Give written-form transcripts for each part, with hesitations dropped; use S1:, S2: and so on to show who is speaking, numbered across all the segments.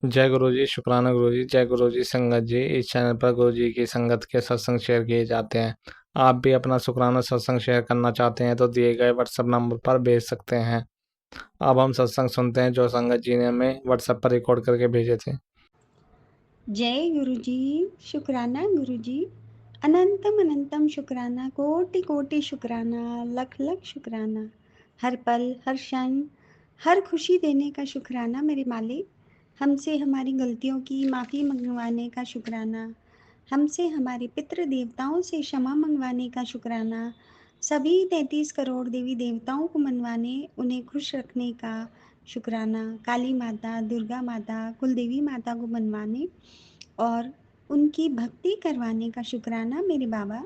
S1: जय गुरु जी, शुक्राना गुरु जी। जय गुरु जी संगत जी। इस चैनल पर गुरु जी की संगत के सत्संग शेयर किए जाते हैं। आप भी अपना शुक्राना सत्संग शेयर करना चाहते हैं तो दिए गए व्हाट्सएप नंबर पर भेज सकते हैं। अब हम सत्संग सुनते हैं जो संगत जी ने हमें व्हाट्सएप पर रिकॉर्ड करके भेजे थे।
S2: जय गुरु जी। शुक्राना गुरु जी। अनंतम अनंतम शुक्राना, कोटि कोटि शुक्राना, लख लख शुक्राना। हर पल हर क्षण हर खुशी देने का शुक्राना मेरे मालिक। हमसे हमारी गलतियों की माफ़ी मंगवाने का शुक्राना। हमसे हमारे पितृ देवताओं से क्षमा मंगवाने का शुक्राना। सभी 33 करोड़ देवी देवताओं को मनवाने, उन्हें खुश रखने का शुक्राना। काली माता, दुर्गा माता, कुलदेवी माता को मनवाने और उनकी भक्ति करवाने का शुक्राना मेरे बाबा।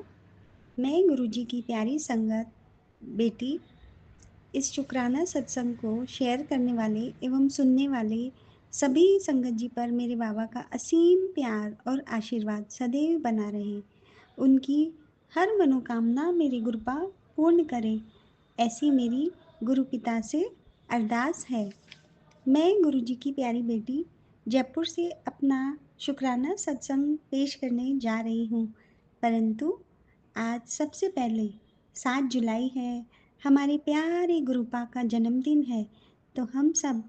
S2: मैं गुरुजी की प्यारी संगत बेटी इस शुक्राना सत्संग को शेयर करने वाले एवं सुनने वाले सभी संगत जी पर मेरे बाबा का असीम प्यार और आशीर्वाद सदैव बना रहे। उनकी हर मनोकामना मेरे गुरुपा पूर्ण करे, ऐसी मेरी गुरु पिता से अरदास है। मैं गुरुजी की प्यारी बेटी जयपुर से अपना शुक्राना सत्संग पेश करने जा रही हूँ। परंतु आज सबसे पहले 7 जुलाई है, हमारे प्यारे गुरुपा का जन्मदिन है, तो हम सब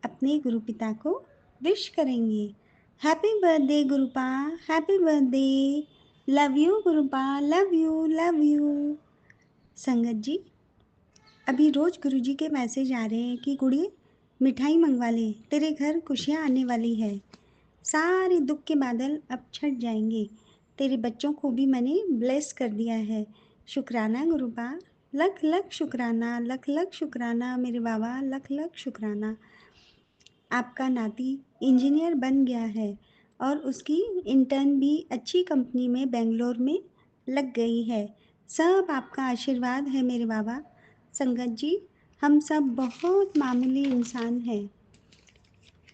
S2: अपने गुरुपिता को विश करेंगे। Happy birthday Gurupa, happy birthday, love you गुरुपा, love you love you. संगत जी, अभी रोज गुरुजी के मैसेज आ रहे हैं कि गुड़िया मिठाई मंगवा ले, तेरे घर खुशियाँ आने वाली है, सारे दुख के बादल अब छट जाएंगे, तेरे बच्चों को भी मैंने ब्लेस कर दिया है। शुक्राना गुरुपा, लख लख शुक्राना, लख लख शुक्राना मेरे बाबा, लख लख शुक्राना। आपका नाती इंजीनियर बन गया है और उसकी इंटर्न भी अच्छी कंपनी में बेंगलोर में लग गई है। सब आपका आशीर्वाद है मेरे बाबा। संगत जी, हम सब बहुत मामूली इंसान हैं,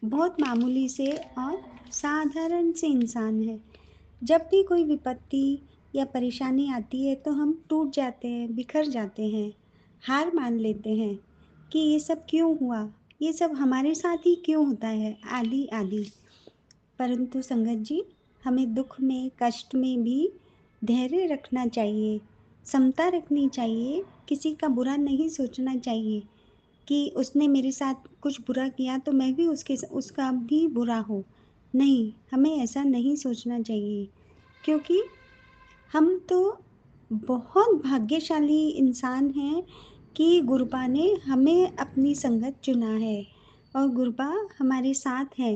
S2: बहुत मामूली से और साधारण से इंसान हैं। जब भी कोई विपत्ति या परेशानी आती है तो हम टूट जाते हैं, बिखर जाते हैं, हार मान लेते हैं कि ये सब क्यों हुआ, ये सब हमारे साथ ही क्यों होता है, आदि आदि। परंतु संगत जी, हमें दुख में, कष्ट में भी धैर्य रखना चाहिए, समता रखनी चाहिए, किसी का बुरा नहीं सोचना चाहिए कि उसने मेरे साथ कुछ बुरा किया तो मैं भी उसका भी बुरा हो। नहीं, हमें ऐसा नहीं सोचना चाहिए, क्योंकि हम तो बहुत भाग्यशाली इंसान हैं कि गुरुपा ने हमें अपनी संगत चुना है और गुरुपा हमारे साथ है।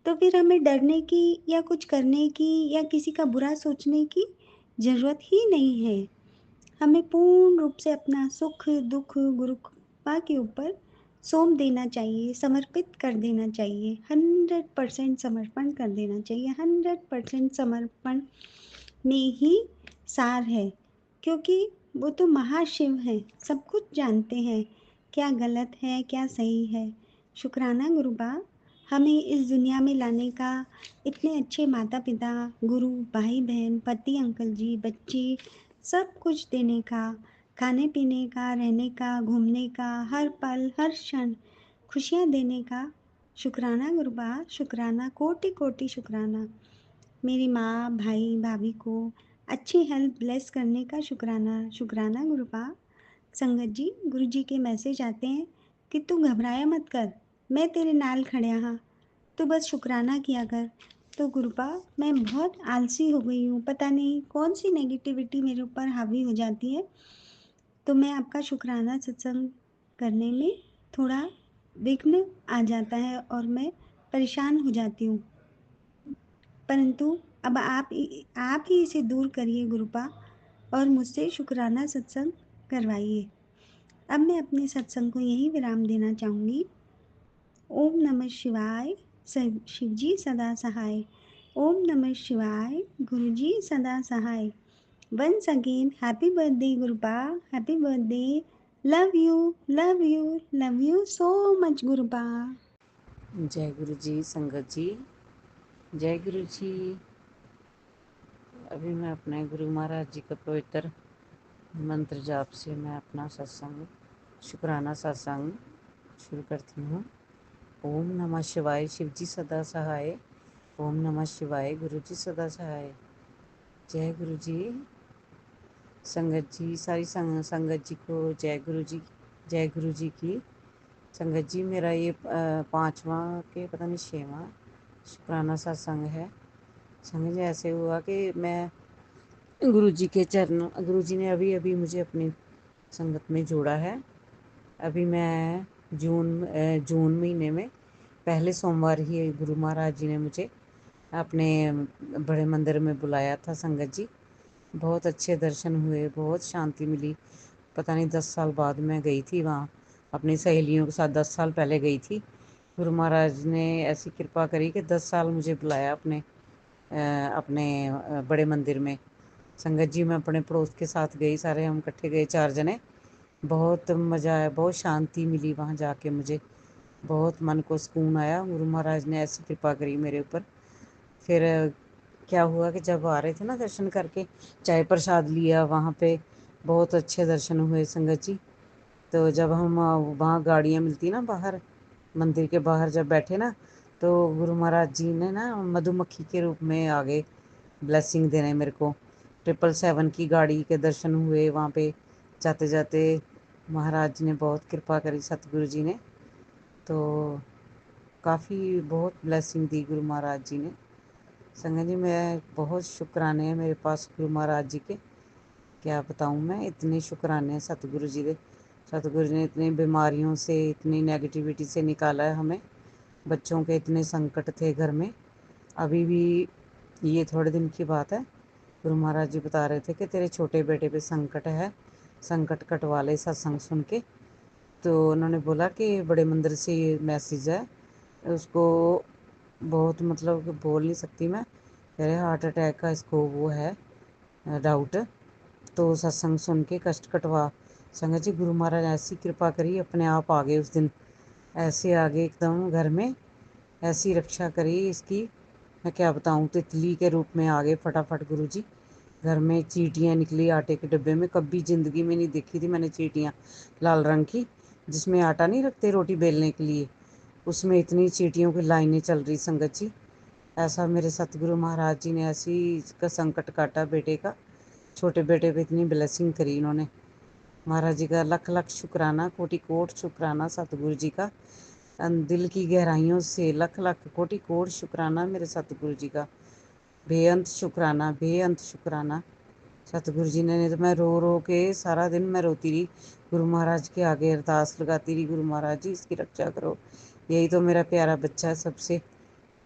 S2: तो फिर हमें डरने की या कुछ करने की या किसी का बुरा सोचने की ज़रूरत ही नहीं है। हमें पूर्ण रूप से अपना सुख दुख गुरुपा के ऊपर सौंप देना चाहिए, समर्पित कर देना चाहिए, 100% समर्पण कर देना चाहिए। 100% समर्पण में ही सार है, क्योंकि वो तो महाशिव हैं, सब कुछ जानते हैं, क्या गलत है क्या सही है। शुक्राना गुरुबा, हमें इस दुनिया में लाने का, इतने अच्छे माता पिता, गुरु, भाई बहन, पति, अंकल जी, बच्चे, सब कुछ देने का, खाने पीने का, रहने का, घूमने का, हर पल हर क्षण खुशियाँ देने का। शुक्राना गुरुबा, शुक्राना, कोटि कोटि शुक्राना। मेरी माँ, भाई, भाभी को अच्छी हेल्थ ब्लेस करने का शुक्राना। शुक्राना गुरुपा। संगत जी, गुरु जी के मैसेज आते हैं कि तू घबराया मत कर, मैं तेरे नाल खड़िया हाँ, तू बस शुक्राना किया कर। तो गुरुपा, मैं बहुत आलसी हो गई हूँ, पता नहीं कौन सी नेगेटिविटी मेरे ऊपर हावी हो जाती है, तो मैं आपका शुक्राना सत्संग करने में थोड़ा विघ्न आ जाता है और मैं परेशान हो जाती हूँ। परंतु अब आप ही इसे दूर करिए गुरुपा और मुझसे शुक्राना सत्संग करवाइए। अब मैं अपने सत्संग को यहीं विराम देना चाहूँगी। ओम नमः शिवाय। शिव जी सदा सहाय। ओम नमः शिवाय। गुरु जी सदा सहाय। Once again happy birthday Gurupa, happy birthday. Love you love you love you so much Gurupa.
S3: जय गुरु जी संगत जी। जय गुरु जी। अभी मैं अपने गुरु महाराज जी का पवित्र मंत्र जाप से मैं अपना सत्संग, शुक्राना सत्संग शुरू करती हूँ। ओम नमः शिवाय। शिव जी सदा सहाय। ओम नमः शिवाय। गुरु जी सदा सहाय। जय गुरु जी। संगत जी, सारी संगत जी को जय गुरु जी। जय गुरु जी की। संगत जी, मेरा ये पांचवा के पता नहीं छठवां शुक्राना सत्संग है। संगत जी, ऐसे हुआ कि मैं गुरु जी के चरणों, गुरु जी ने अभी अभी मुझे अपनी संगत में जोड़ा है। अभी मैं जून महीने में पहले सोमवार ही गुरु महाराज जी ने मुझे अपने बड़े मंदिर में बुलाया था। संगत जी, बहुत अच्छे दर्शन हुए, बहुत शांति मिली। पता नहीं 10 साल बाद मैं गई थी वहाँ, अपनी सहेलियों के साथ 10 साल पहले गई थी। गुरु महाराज ने ऐसी कृपा करी कि 10 साल मुझे बुलाया अपने बड़े मंदिर में। संगत जी, मैं अपने पड़ोस के साथ गई, सारे हम इकट्ठे गए 4 जने। बहुत मज़ा आया, बहुत शांति मिली वहाँ जाके मुझे, बहुत मन को सुकून आया। गुरु महाराज ने ऐसी कृपा करी मेरे ऊपर। फिर क्या हुआ कि जब आ रहे थे ना दर्शन करके, चाय प्रसाद लिया वहाँ पे, बहुत अच्छे दर्शन हुए संगत जी। तो जब हम वहाँ गाड़ियाँ मिलती ना बाहर, मंदिर के बाहर जब बैठे ना, तो गुरु महाराज जी ने ना मधुमक्खी के रूप में आ गए ब्लेसिंग देने मेरे को। 777 की गाड़ी के दर्शन हुए वहाँ पे जाते जाते। महाराज जी ने बहुत कृपा करी, सतगुरु जी ने तो काफ़ी बहुत ब्लेसिंग दी गुरु महाराज जी ने। संगत जी, मैं बहुत शुक्राने हैं मेरे पास गुरु महाराज जी के, क्या बताऊँ मैं, इतने शुक्राने हैं सतगुरु जी के। सतगुरु जी ने इतनी बीमारियों से, इतनी नेगेटिविटी से निकाला है हमें। बच्चों के इतने संकट थे घर में। अभी भी ये थोड़े दिन की बात है, गुरु महाराज जी बता रहे थे कि तेरे छोटे बेटे पे संकट है, संकट कटवा ले सत्संग सुन के। तो उन्होंने बोला कि बड़े मंदिर से ये मैसेज है, उसको बहुत मतलब कि बोल नहीं सकती मैं, कह रहे हार्ट अटैक का इसको वो है डाउट, तो सत्संग सुन के कष्ट कटवा। संगत जी, गुरु महाराज ऐसी कृपा करी, अपने आप आ गए उस दिन, ऐसे आ गए एकदम घर में, ऐसी रक्षा करी इसकी, मैं क्या बताऊँ, तितली के रूप में आ गए फटाफट गुरु जी। घर में चींटियाँ निकली आटे के डब्बे में, कभी ज़िंदगी में नहीं देखी थी मैंने चींटियाँ लाल रंग की, जिसमें आटा नहीं रखते रोटी बेलने के लिए, उसमें इतनी चींटियों की लाइनें चल रही संगत जी। ऐसा मेरे सतगुरु महाराज जी ने ऐसी इसका संकट काटा बेटे का, छोटे बेटे पे इतनी ब्लेसिंग करी इन्होंने। महाराज जी का लख लख शुक्राना, कोटि कोट शुक्राना सतगुरु जी का, दिल की गहराइयों से लख लख कोटि कोट शुक्राना मेरे सतगुरु जी का, बेअंत शुक्राना, बेअंत शुक्राना सतगुरु जी ने। नहीं तो मैं रो रो के सारा दिन मैं रोती रही, गुरु महाराज के आगे अरदास लगाती रही, गुरु महाराज जी इसकी रक्षा करो, यही तो मेरा प्यारा बच्चा है सबसे,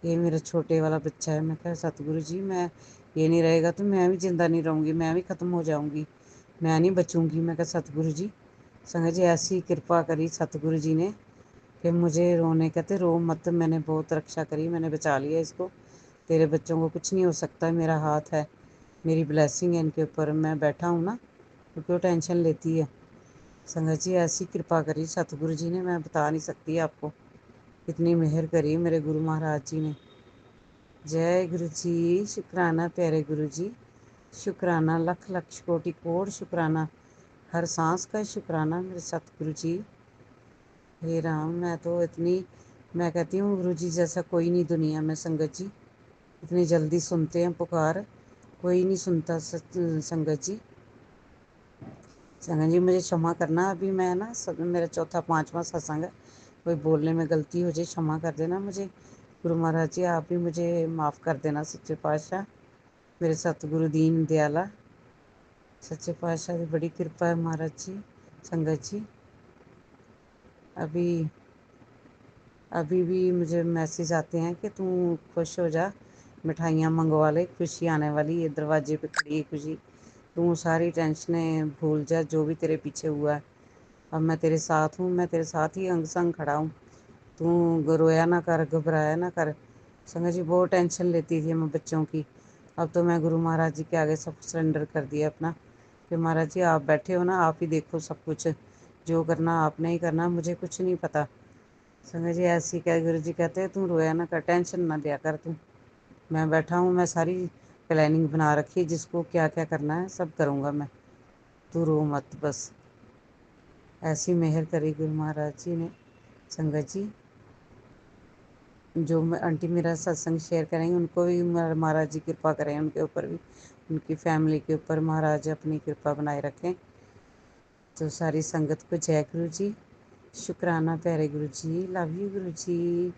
S3: ये मेरा छोटे वाला बच्चा है। मैं कहा सतगुरु जी, मैं ये नहीं रहेगा तो मैं भी जिंदा नहीं रहूँगी, मैं भी ख़त्म हो जाऊँगी, मैं नहीं बचूँगी। मैं कहा सतगुरु जी। संगत जी, ऐसी कृपा करी सतगुरु जी ने कि मुझे रोने कहते रो मत, मैंने बहुत रक्षा करी, मैंने बचा लिया इसको, तेरे बच्चों को कुछ नहीं हो सकता, मेरा हाथ है, मेरी ब्लेसिंग है इनके ऊपर, मैं बैठा हूँ ना, तो क्यों टेंशन लेती है। संगत जी, ऐसी कृपा करी सतगुरु जी ने, मैं बता नहीं सकती आपको, इतनी मेहर करी मेरे गुरु महाराज जी ने। जय गुरु जी, शुक्राना प्यारे गुरु जी, शुक्राना लख लख कोटि कोट शुक्राना, हर सांस का शुक्राना मेरे सतगुरु जी। हे राम, मैं तो इतनी, मैं कहती हूँ गुरु जी जैसा कोई नहीं दुनिया में संगत जी, इतनी जल्दी सुनते हैं पुकार, कोई नहीं सुनता संगत जी। संगत जी, मुझे क्षमा करना, अभी मैं ना मेरा चौथा पांचवा सत्संग है, कोई बोलने में गलती हो जाए क्षमा कर देना मुझे। गुरु महाराज जी, आप भी मुझे माफ़ कर देना सच्चे पातशाह, मेरे सतगुरु दीन दयाला, सच्चे पातशाह की बड़ी कृपा है महाराज जी। संगत जी, अभी अभी भी मुझे मैसेज आते हैं कि तू खुश हो जा, मिठाइयाँ मंगवा ले, खुशी आने वाली है, दरवाजे पे खड़ी है खुशी, तू सारी टेंशनें भूल जा, जो भी तेरे पीछे हुआ है, अब मैं तेरे साथ हूँ, मैं तेरे साथ ही अंग संग खड़ा हूँ, तू रोया ना कर, घबराया ना कर। संगत जी, बहुत टेंशन लेती थी मैं बच्चों की, अब तो मैं गुरु महाराज जी के आगे सब सरेंडर कर दिया अपना, कि महाराज जी आप बैठे हो ना, आप ही देखो सब कुछ, जो करना आपने ही करना, मुझे कुछ नहीं पता। संगत जी, ऐसी क्या, गुरु जी कहते हैं तू रोया ना कर, टेंशन ना लिया कर तू, मैं बैठा हूँ, मैं सारी प्लानिंग बना रखी है, जिसको क्या क्या करना है सब करूँगा मैं, तू रो मत बस। ऐसी मेहर करी गुरु महाराज जी ने संगत जी। जो आंटी मेरा सत्संग शेयर करेंगे उनको भी महाराज जी कृपा करें, उनके ऊपर भी, उनकी फैमिली के ऊपर महाराज अपनी कृपा बनाए रखें। तो सारी संगत को जय गुरु जी, शुक्राना प्यारे गुरु जी, लव यू गुरु जी।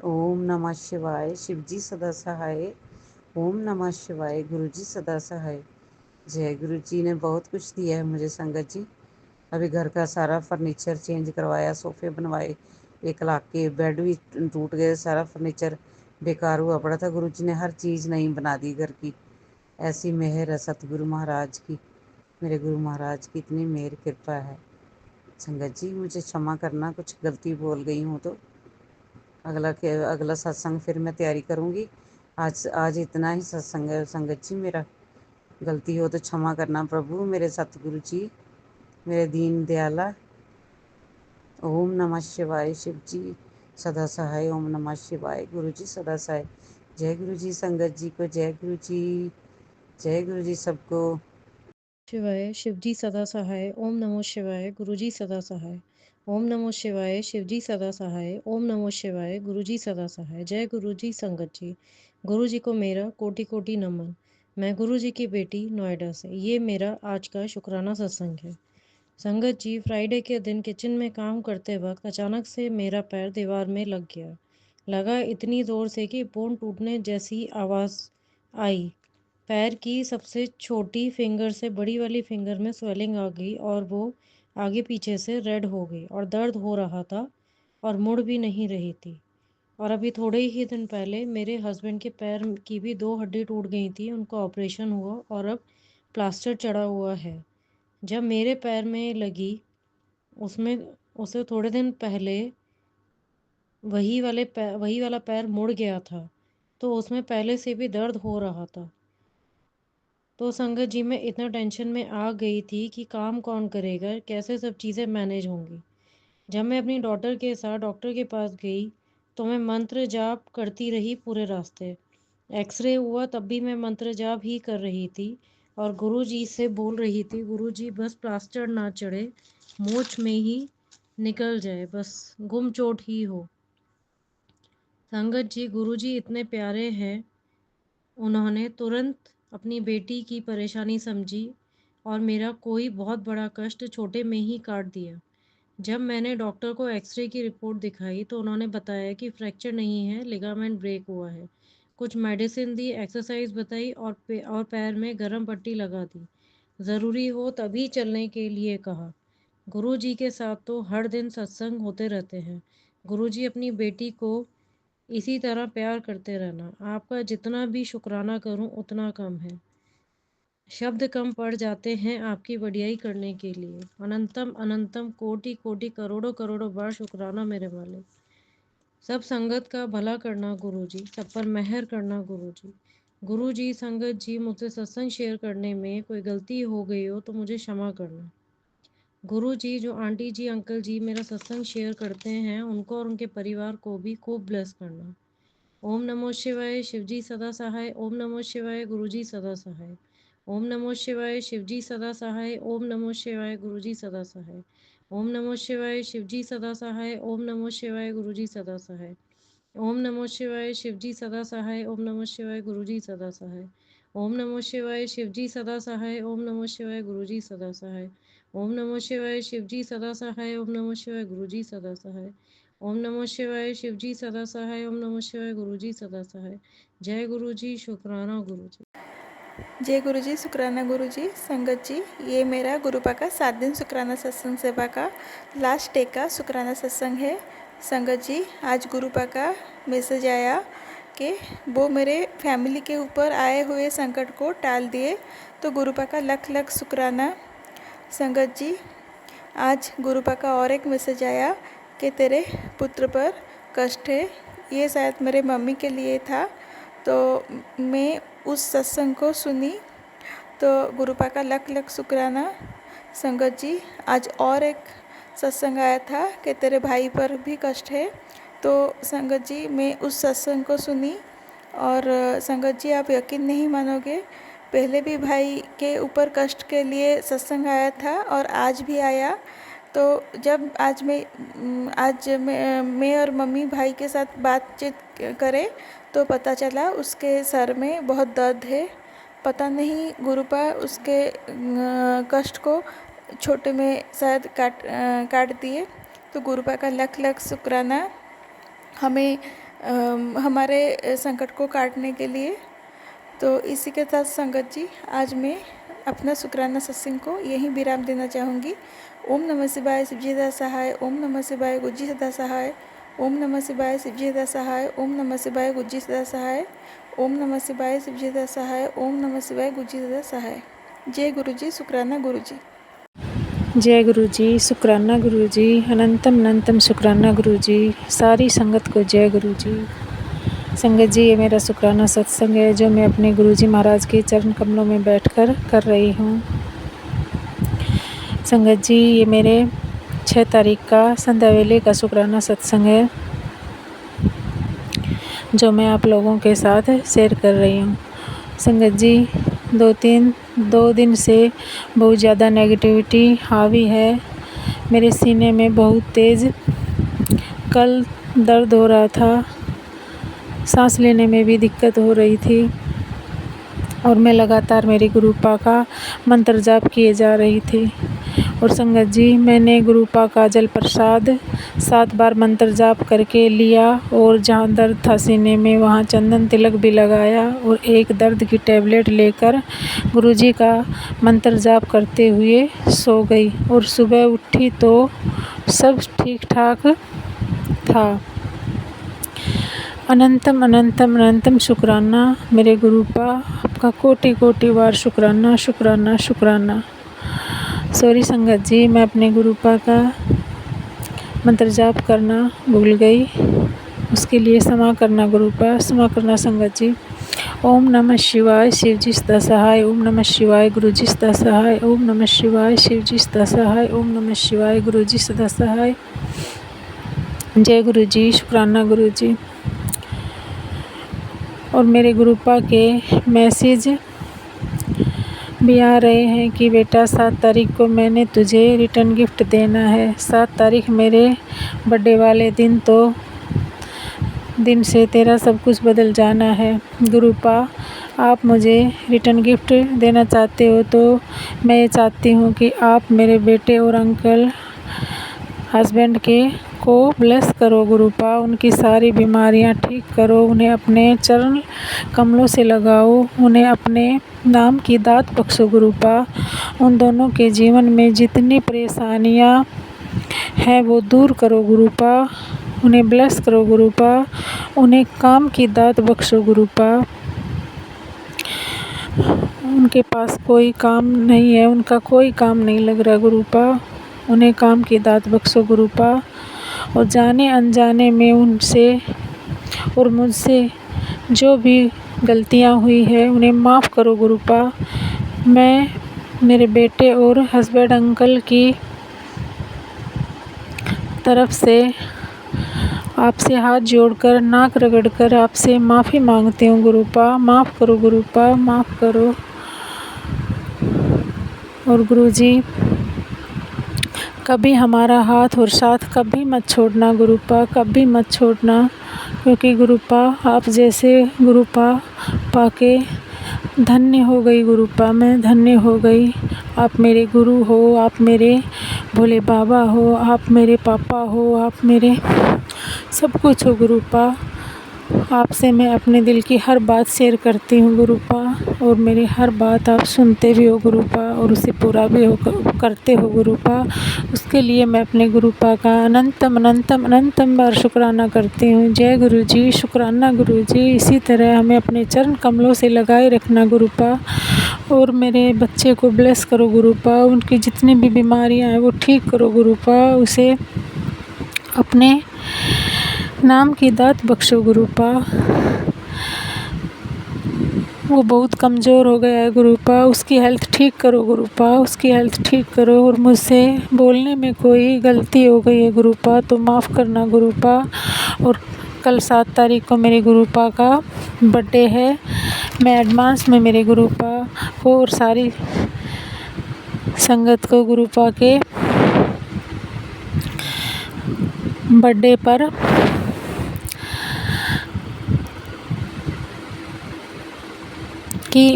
S3: ओम नमः शिवाय, शिव जी सदा सहाय। ओम नमः शिवाय, गुरु जी सदा सहाय। जय गुरु जी ने बहुत कुछ दिया है मुझे संगत जी। अभी घर का सारा फर्नीचर चेंज करवाया, सोफे बनवाए, एक लाख के बेड भी टूट गए, सारा फर्नीचर बेकार हुआ पड़ा था। गुरु जी ने हर चीज़ नई बना दी घर की। ऐसी मेहर है सतगुरु महाराज की, मेरे गुरु महाराज की इतनी मेहर कृपा है। संगत जी मुझे क्षमा करना, कुछ गलती बोल गई हूँ तो। अगला सत्संग फिर मैं तैयारी करूँगी। आज इतना ही सत्संग है संगत जी मेरा। गलती हो तो क्षमा करना प्रभु, मेरे सतगुरु जी, मेरे दीन दयाला। ओम नमः शिवाय, शिव जी सदा सहाय। ओम नमः शिवाय, गुरु जी सदा सहाय। जय गुरु जी संगत जी को, जय गुरु जी, जय गुरु जी सबको।
S4: शिवाय, शिवजी सदा सहाय। ओम नमो शिवाय, गुरुजी सदा सहाय। ओम नमो शिवाय, शिवजी सदा सहाय। ओम नमो शिवाय, गुरुजी सदा सहाय। जय गुरुजी संगत जी। गुरुजी को मेरा कोटि कोटि नमन। मैं गुरुजी की बेटी नोएडा से। ये मेरा आज का शुक्राना सत्संग है। संगत जी, फ्राइडे के दिन किचन में काम करते वक्त अचानक से मेरा पैर दीवार में लग गया। लगा इतनी ज़ोर से कि बोन टूटने जैसी आवाज़ आई। पैर की सबसे छोटी फिंगर से बड़ी वाली फिंगर में स्वेलिंग आ गई और वो आगे पीछे से रेड हो गई और दर्द हो रहा था और मुड़ भी नहीं रही थी। और अभी थोड़े ही दिन पहले मेरे हस्बैंड के पैर की भी 2 हड्डी टूट गई थी, उनका ऑपरेशन हुआ और अब प्लास्टर चढ़ा हुआ है। जब मेरे पैर में लगी उसमें उसे थोड़े दिन पहले वही वाला पैर मुड़ गया था, तो उसमें पहले से भी दर्द हो रहा था। तो संगत जी मैं इतना टेंशन में आ गई थी कि काम कौन करेगा, कैसे सब चीज़ें मैनेज होंगी। जब मैं अपनी डॉटर के साथ डॉक्टर के पास गई तो मैं मंत्र जाप करती रही पूरे रास्ते। एक्सरे हुआ तब भी मैं मंत्र जाप ही कर रही थी और गुरुजी से बोल रही थी, गुरुजी बस प्लास्टर ना चढ़े, मोच में ही निकल जाए, बस गुम चोट ही हो। संगत जी, गुरुजी इतने प्यारे हैं, उन्होंने तुरंत अपनी बेटी की परेशानी समझी और मेरा कोई बहुत बड़ा कष्ट छोटे में ही काट दिया। जब मैंने डॉक्टर को एक्सरे की रिपोर्ट दिखाई तो उन्होंने बताया कि फ्रैक्चर नहीं है, लिगामेंट ब्रेक हुआ है। कुछ मेडिसिन दी, एक्सरसाइज बताई और पैर में गर्म पट्टी लगा दी। ज़रूरी हो तभी चलने के लिए कहा। गुरुजी के साथ तो हर दिन सत्संग होते रहते हैं। गुरुजी अपनी बेटी को इसी तरह प्यार करते रहना। आपका जितना भी शुक्राना करूं उतना कम है। शब्द कम पड़ जाते हैं आपकी वडियाई करने के लिए। अनंतम अनंतम कोटि कोटि करोड़ों करोड़ों बार शुक्राना मेरे वाले। सब संगत का भला करना गुरुजी, सब पर मेहर करना गुरुजी। गुरुजी, संगत जी, मुझसे सत्संग शेयर करने में कोई गलती हो गई हो तो मुझे क्षमा करना। गुरुजी, जो आंटी जी अंकल जी मेरा सत्संग शेयर करते हैं उनको और उनके परिवार को भी खूब ब्लेस करना। ओम नमो शिवाय, शिवजी सदा सहाय। ओम नमो शिवाय, गुरुजी सदा सहाय। ओम नमो शिवाय, शिवजी सदा सहाय। ओम नमो शिवाय, गुरुजी सदा सहाय। ओम नमो शिवाय, शिवजी सदा सहाय। ओम नमो शिवाय, गुरुजी सदा सहाय। ओम नमो शिवाय, शिवजी सदा सहाय। ओम नमो शिवाय, गुरुजी सदा सहाय। ओम नमो शिवाय, शिवजी सदा सहाय। ओम नमो शिवाय, गुरुजी सदा सहाय। ओम नमो शिवाय, शिवजी सदा सहाय। ओम नमो शिवाय, गुरुजी सदा सहाय। ओम नमो शिवाय, शिवजी सदा सहाय। ओम नमो शिवाय, गुरुजी सदा सहाय। जय गुरुजी, शुक्राना गुरुजी।
S5: जय गुरु जी, शुक्राना गुरु जी। संगत जी, ये मेरा गुरुपा का 7 दिन शुक्राना सत्संग सेवा का लास्ट डे का शुक्राना सत्संग है। संगत जी, आज गुरुपा का मैसेज आया कि वो मेरे फैमिली के ऊपर आए हुए संकट को टाल दिए, तो गुरुपा का लख लख शुक्राना। संगत जी, आज गुरुपा का और एक मैसेज आया कि तेरे पुत्र पर कष्ट है। ये शायद मेरे मम्मी के लिए था, तो मैं उस सत्संग को सुनी, तो गुरुपा का लख लख शुक्राना। संगत जी, आज और एक सत्संग आया था कि तेरे भाई पर भी कष्ट है, तो संगत जी मैं उस सत्संग को सुनी और संगत जी आप यकीन नहीं मानोगे, पहले भी भाई के ऊपर कष्ट के लिए सत्संग आया था और आज भी आया तो जब आज मैं और मम्मी भाई के साथ बातचीत करें तो पता चला उसके सर में बहुत दर्द है। पता नहीं गुरुपा उसके कष्ट को छोटे में शायद काट दिए। तो गुरुपा का लख लख शुक्राना हमें हमारे संकट को काटने के लिए। तो इसी के साथ संगत जी आज मैं अपना शुक्राना सत्संग को यहीं विराम देना चाहूँगी। ओम नमः शिवाय शिवजी सदा सहाय। ओम नमः शिवाय गुज्जी सदा सहाय। ओम नमः शिवाय शिवजी सदा सहाय। ओम नमः शिवाय गुज्जी सदा सहाय। ओम नमः शिवाय शिवजी सदा सहाय। ओम नमः शिवाय गुज्जी सदा सहाय। जय गुरु जी, शुक्राना गुरु जी।
S6: जय गुरु जी, शुक्राना गुरु जी, अनंतम अनंतम शुक्राना गुरु जी। सारी संगत को जय गुरु जी। संगत जी, ये मेरा शुक्राना सत्संग है जो मैं अपने गुरु जी महाराज के चरण कमलों में बैठकर कर रही हूँ। संगत जी, ये मेरे 6 तारीख का संध्या वेले का शुक्राना सत्संग है जो मैं आप लोगों के साथ शेयर कर रही हूँ। संगत जी, 2 दिन से बहुत ज़्यादा नेगेटिविटी हावी है। मेरे सीने में बहुत तेज़ कल दर्द हो रहा था, सांस लेने में भी दिक्कत हो रही थी और मैं लगातार मेरी गुरुपा का मंत्र जाप किए जा रही थी। और संगत जी, मैंने गुरुपा का जल प्रसाद 7 बार मंत्र जाप करके लिया और जहाँ दर्द था सीने में वहाँ चंदन तिलक भी लगाया और एक दर्द की टैबलेट लेकर गुरुजी का मंत्र जाप करते हुए सो गई। और सुबह उठी तो सब ठीक ठाक था। अनंतम अनंतम अनंतम शुक्राना मेरे गुरुपा, आपका कोटि कोटि बार शुक्राना शुक्राना शुक्राना। सॉरी संगत जी, मैं अपने गुरुपा का मंत्र जाप करना भूल गई, उसके लिए क्षमा करना गुरुपा, क्षमा करना संगत जी। ओम नमः शिवाय शिवजी सदा सहाय। ओम नमः शिवाय गुरुजी सदा सहाय। ओम नमः शिवाय शिवजी सदा सहाय। ओम नमः शिवाय गुरुजी सदा सहाय। जय गुरु जी, शुक्राना गुरु जी। और मेरे गुरुपा के मैसेज भी आ रहे हैं कि बेटा 7 तारीख को मैंने तुझे रिटर्न गिफ्ट देना है। 7 तारीख मेरे बर्थडे वाले दिन से तेरा सब कुछ बदल जाना है। गुरुपा, आप मुझे रिटर्न गिफ्ट देना चाहते हो तो मैं ये चाहती हूँ कि आप मेरे बेटे और अंकल हस्बैंड को ब्लेस करो गुरुपा, उनकी सारी बीमारियाँ ठीक करो, उन्हें अपने चरण कमलों से लगाओ, उन्हें अपने नाम की दात बख्शो गुरुपा। उन दोनों के जीवन में जितनी परेशानियाँ हैं वो दूर करो गुरुपा, उन्हें ब्लेस करो गुरुपा, उन्हें काम की दात बख्शो गुरुपा। उनके पास कोई काम नहीं है, उनका कोई काम नहीं लग रहा गुरुपा, उन्हें काम की दात बख्शो गुरुपा। और जाने अनजाने में उनसे और मुझसे जो भी गलतियां हुई है उन्हें माफ़ करो गुरुपा। मैं मेरे बेटे और हस्बैंड अंकल की तरफ से आपसे हाथ जोड़कर नाक रगड़कर आपसे माफ़ी मांगती हूँ गुरुपा। माफ़ करो गुरुपा, माफ़ करो। और गुरुजी, कभी हमारा हाथ और साथ कभी मत छोड़ना गुरुपा, कभी मत छोड़ना, क्योंकि गुरुपा आप जैसे गुरुपा पाके धन्य हो गई गुरुपा, मैं धन्य हो गई। आप मेरे गुरु हो, आप मेरे भोले बाबा हो, आप मेरे पापा हो, आप मेरे सब कुछ हो गुरुपा। आपसे मैं अपने दिल की हर बात शेयर करती हूँ गुरुपा और मेरी हर बात आप सुनते भी हो गुरुपा और उसे पूरा भी करते हो गुरुपा। उसके लिए मैं अपने गुरुपा का अनंतम अनंतम अनंतम बार शुक्राना करती हूँ। जय गुरु जी, शुक्राना गुरु जी। इसी तरह हमें अपने चरण कमलों से लगाए रखना गुरुपा और मेरे बच्चे को ब्लेस करो गुरुपा, उनकी जितनी भी बीमारियाँ हैं वो ठीक करो गुरुपा, उसे अपने नाम की दात बख्शो गुरुपा। वो बहुत कमज़ोर हो गया है गुरुपा, उसकी हेल्थ ठीक करो गुरुपा, उसकी हेल्थ ठीक करो। और मुझसे बोलने में कोई गलती हो गई है गुरुपा तो माफ़ करना गुरुपा। और कल 7 तारीख को मेरे गुरुपा का बर्थडे है। मैं एडवांस में मेरे गुरुपा को और सारी संगत को गुरुपा के बर्थडे पर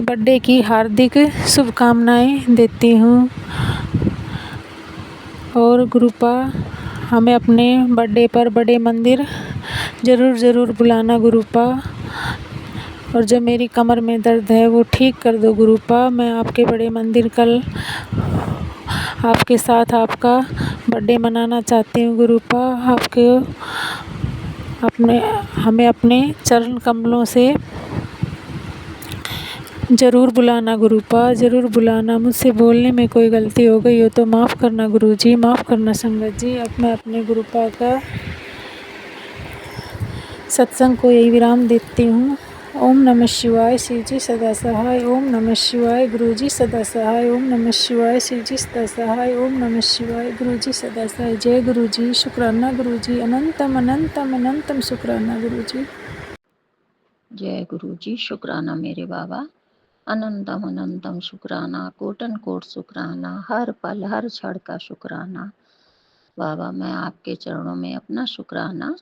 S6: बर्थडे की हार्दिक शुभकामनाएं देती हूँ। और गुरुपा हमें अपने बर्थडे पर बड़े मंदिर ज़रूर बुलाना गुरुपा। और जो मेरी कमर में दर्द है वो ठीक कर दो गुरुपा। मैं आपके बड़े मंदिर कल आपके साथ आपका बर्थडे मनाना चाहती हूँ गुरुपा। हमें अपने चरण कमलों से ज़रूर बुलाना गुरुपा, ज़रूर बुलाना। मुझसे बोलने में कोई गलती हो गई हो तो माफ़ करना गुरुजी, माफ़ करना संगत जी। अब मैं अपने गुरुपा का सत्संग को यही विराम देती हूँ। ओम नमः शिवाय, शिव जी सदा सहाय। ओम नमः शिवाय, गुरुजी सदा सहाय। ओम नमः शिवाय, शिव जी सदा सहाय। ओम नमः शिवाय, गुरुजी सदा सहाय। जय गुरुजी, शुक्राना गुरुजी, अनंतम अनंतम अनंतम शुक्राना गुरुजी।
S7: जय गुरुजी, शुक्राना मेरे बाबा, अनंतम अनंतम शुक्राना, कोटन कोट शुक्राना, हर पल हर क्षण का शुक्राना। बाबा मैं आपके चरणों में अपना शुक्राना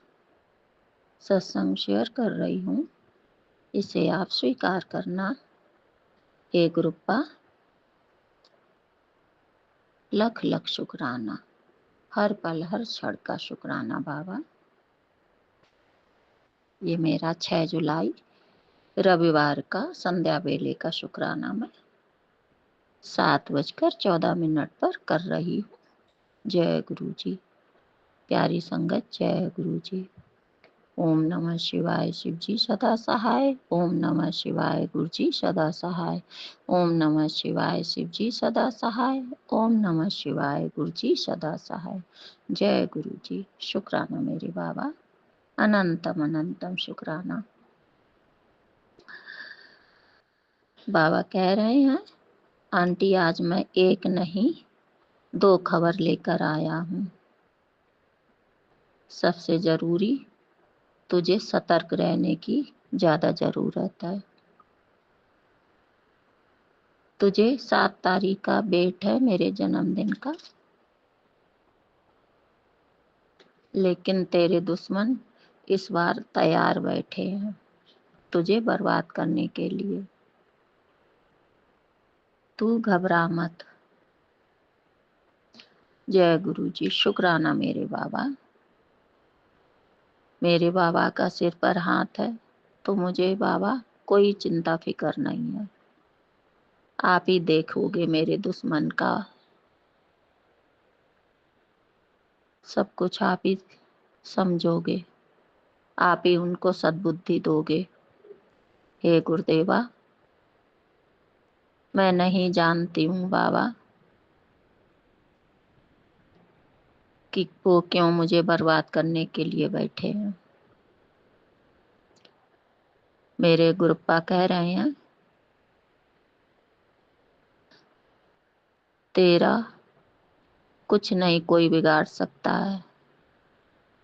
S7: सत्संग शेयर कर रही हूँ, इसे आप स्वीकार करना। हे गुरुपा, लख लख शुक्राना, हर पल हर क्षण का शुक्राना बाबा। ये मेरा 6 जुलाई रविवार का संध्या बेले का शुक्राना मैं 7:14 पर कर रही हूँ। जय गुरु जी, प्यारी संगत, जय गुरु जी। ओम नमः शिवाय, शिव जी सदा सहाय। ओम नमः शिवाय, गुरु जी सदा सहाय। ओम नमः शिवाय, शिव जी सदा सहाय। ओम नमः शिवाय, गुरु जी सदा सहाय। जय गुरु जी, शुक्राना मेरे बाबा, अनंतम अनंतम शुक्राना। बाबा कह रहे हैं, आंटी आज मैं एक नहीं 2 खबर लेकर आया हूँ। सबसे जरूरी तुझे सतर्क रहने की ज़्यादा ज़रूरत है। तुझे 7 तारीख का वेट है मेरे जन्मदिन का, लेकिन तेरे दुश्मन इस बार तैयार बैठे हैं तुझे बर्बाद करने के लिए। तू घबरा मत। जय गुरु जी, शुक्राना मेरे बाबा। मेरे बाबा का सिर पर हाथ है तो मुझे बाबा कोई चिंता फिक्र नहीं है। आप ही देखोगे मेरे दुश्मन का सब कुछ, आप ही समझोगे, आप ही उनको सद्बुद्धि दोगे। हे गुरुदेवा, मैं नहीं जानती हूँ बाबा कि वो क्यों मुझे बर्बाद करने के लिए बैठे हैं। मेरे गुरुपा कह रहे हैं, तेरा कुछ नहीं कोई बिगाड़ सकता है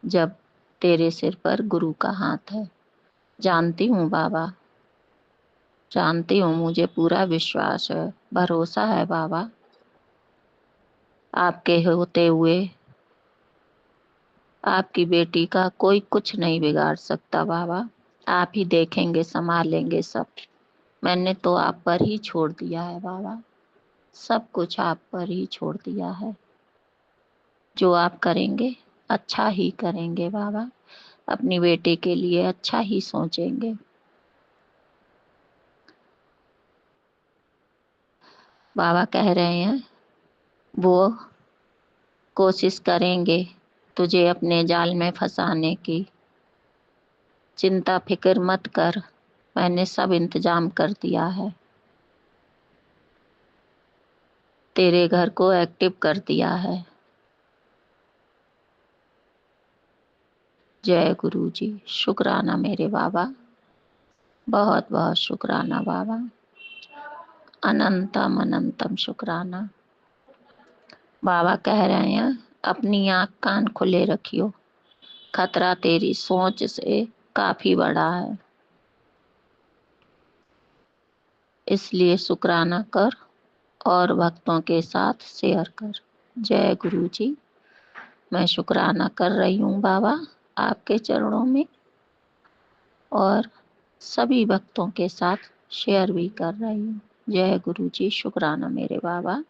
S7: जब तेरे सिर पर गुरु का हाथ है। जानती हूँ बाबा, जानती हूँ, मुझे पूरा विश्वास है, भरोसा है बाबा। आपके होते हुए आपकी बेटी का कोई कुछ नहीं बिगाड़ सकता बाबा। आप ही देखेंगे, संभालेंगे सब। मैंने तो आप पर ही छोड़ दिया है बाबा, सब कुछ आप पर ही छोड़ दिया है। जो आप करेंगे अच्छा ही करेंगे बाबा, अपनी बेटे के लिए अच्छा ही सोचेंगे। बाबा कह रहे हैं, वो कोशिश करेंगे तुझे अपने जाल में फंसाने की। चिंता फिक्र मत कर, मैंने सब इंतजाम कर दिया है। तेरे घर को एक्टिव कर दिया है। जय गुरु जी, शुक्राना मेरे बाबा, बहुत बहुत शुक्राना बाबा, अनंतम अनंतम शुक्राना। बाबा कह रहे हैं, अपनी आंख कान खुले रखियो, खतरा तेरी सोच से काफी बड़ा है, इसलिए शुक्राना कर और भक्तों के साथ शेयर कर। जय गुरु जी, मैं शुक्राना कर रही हूँ बाबा आपके चरणों में, और सभी भक्तों के साथ शेयर भी कर रही हूँ। जय गुरु जी। शुक्राना मेरे बाबा,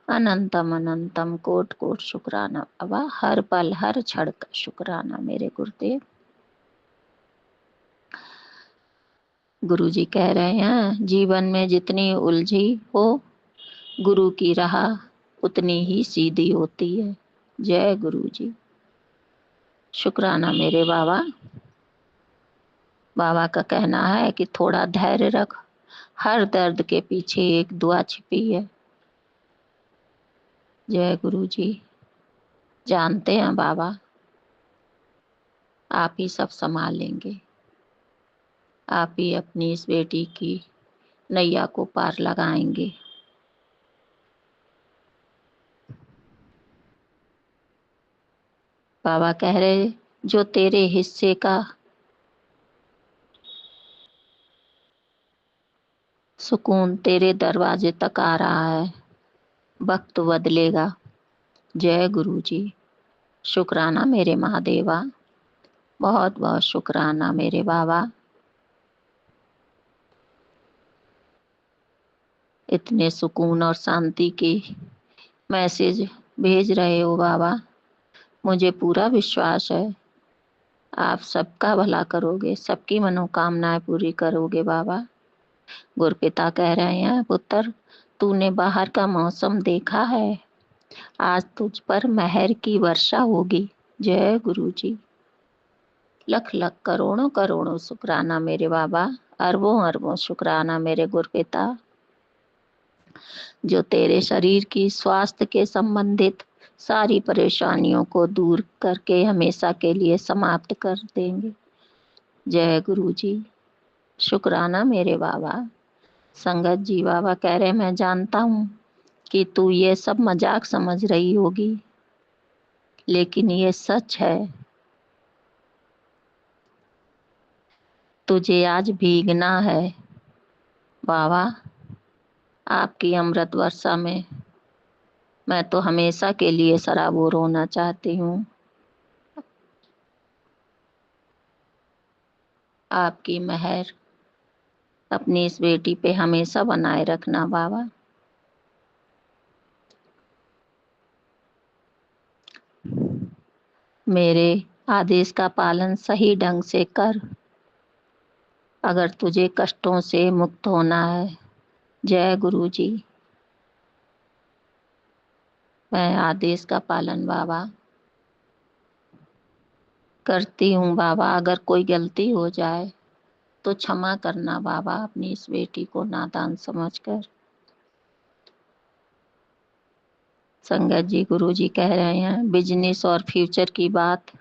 S7: अनंतम अनंतम कोट कोट शुक्राना बाबा, हर पल हर क्षण का शुक्राना मेरे गुरुदेव। गुरु जी कह रहे हैं, जीवन में जितनी उलझी हो गुरु की राह उतनी ही सीधी होती है। जय गुरु जी। शुक्राना मेरे बाबा। बाबा का कहना है कि थोड़ा धैर्य रख, हर दर्द के पीछे एक दुआ छिपी है। जय गुरु जी। जानते हैं बाबा आप ही सब संभालेंगे, आप ही अपनी इस बेटी की नैया को पार लगाएंगे। बाबा कह रहे, जो तेरे हिस्से का सुकून तेरे दरवाजे तक आ रहा है, वक्त बदलेगा। जय गुरु जी। शुक्राना मेरे महादेवा, बहुत बहुत शुक्राना मेरे बाबा। इतने सुकून और शांति की मैसेज भेज रहे हो बाबा, मुझे पूरा विश्वास है आप सबका भला करोगे, सबकी मनोकामनाएं पूरी करोगे बाबा। गुरपिता कह रहे हैं, पुत्र तूने बाहर का मौसम देखा है, आज तुझ पर मेहर की वर्षा होगी। जय गुरु जी। लख लख करोड़ों करोड़ों शुक्राना मेरे बाबा, अरबों अरबों शुक्राना मेरे गुरपिता, जो तेरे शरीर की स्वास्थ्य के संबंधित सारी परेशानियों को दूर करके हमेशा के लिए समाप्त कर देंगे। जय गुरु जी। शुक्राना मेरे बाबा। संगत जी बाबा कह रहे, मैं जानता हूँ कि तू ये सब मजाक समझ रही होगी, लेकिन ये सच है। तुझे आज भीगना है बाबा, आपकी अमृत वर्षा में मैं तो हमेशा के लिए सराबोर होना चाहती हूँ। आपकी मेहर अपनी इस बेटी पे हमेशा बनाए रखना बाबा। मेरे आदेश का पालन सही ढंग से कर, अगर तुझे कष्टों से मुक्त होना है। जय गुरु जी। मैं आदेश का पालन बाबा करती हूँ बाबा, अगर कोई गलती हो जाए तो क्षमा करना बाबा, अपनी इस बेटी को नादान समझकर। संगत जी गुरु जी कह रहे हैं, बिजनेस और फ्यूचर की बात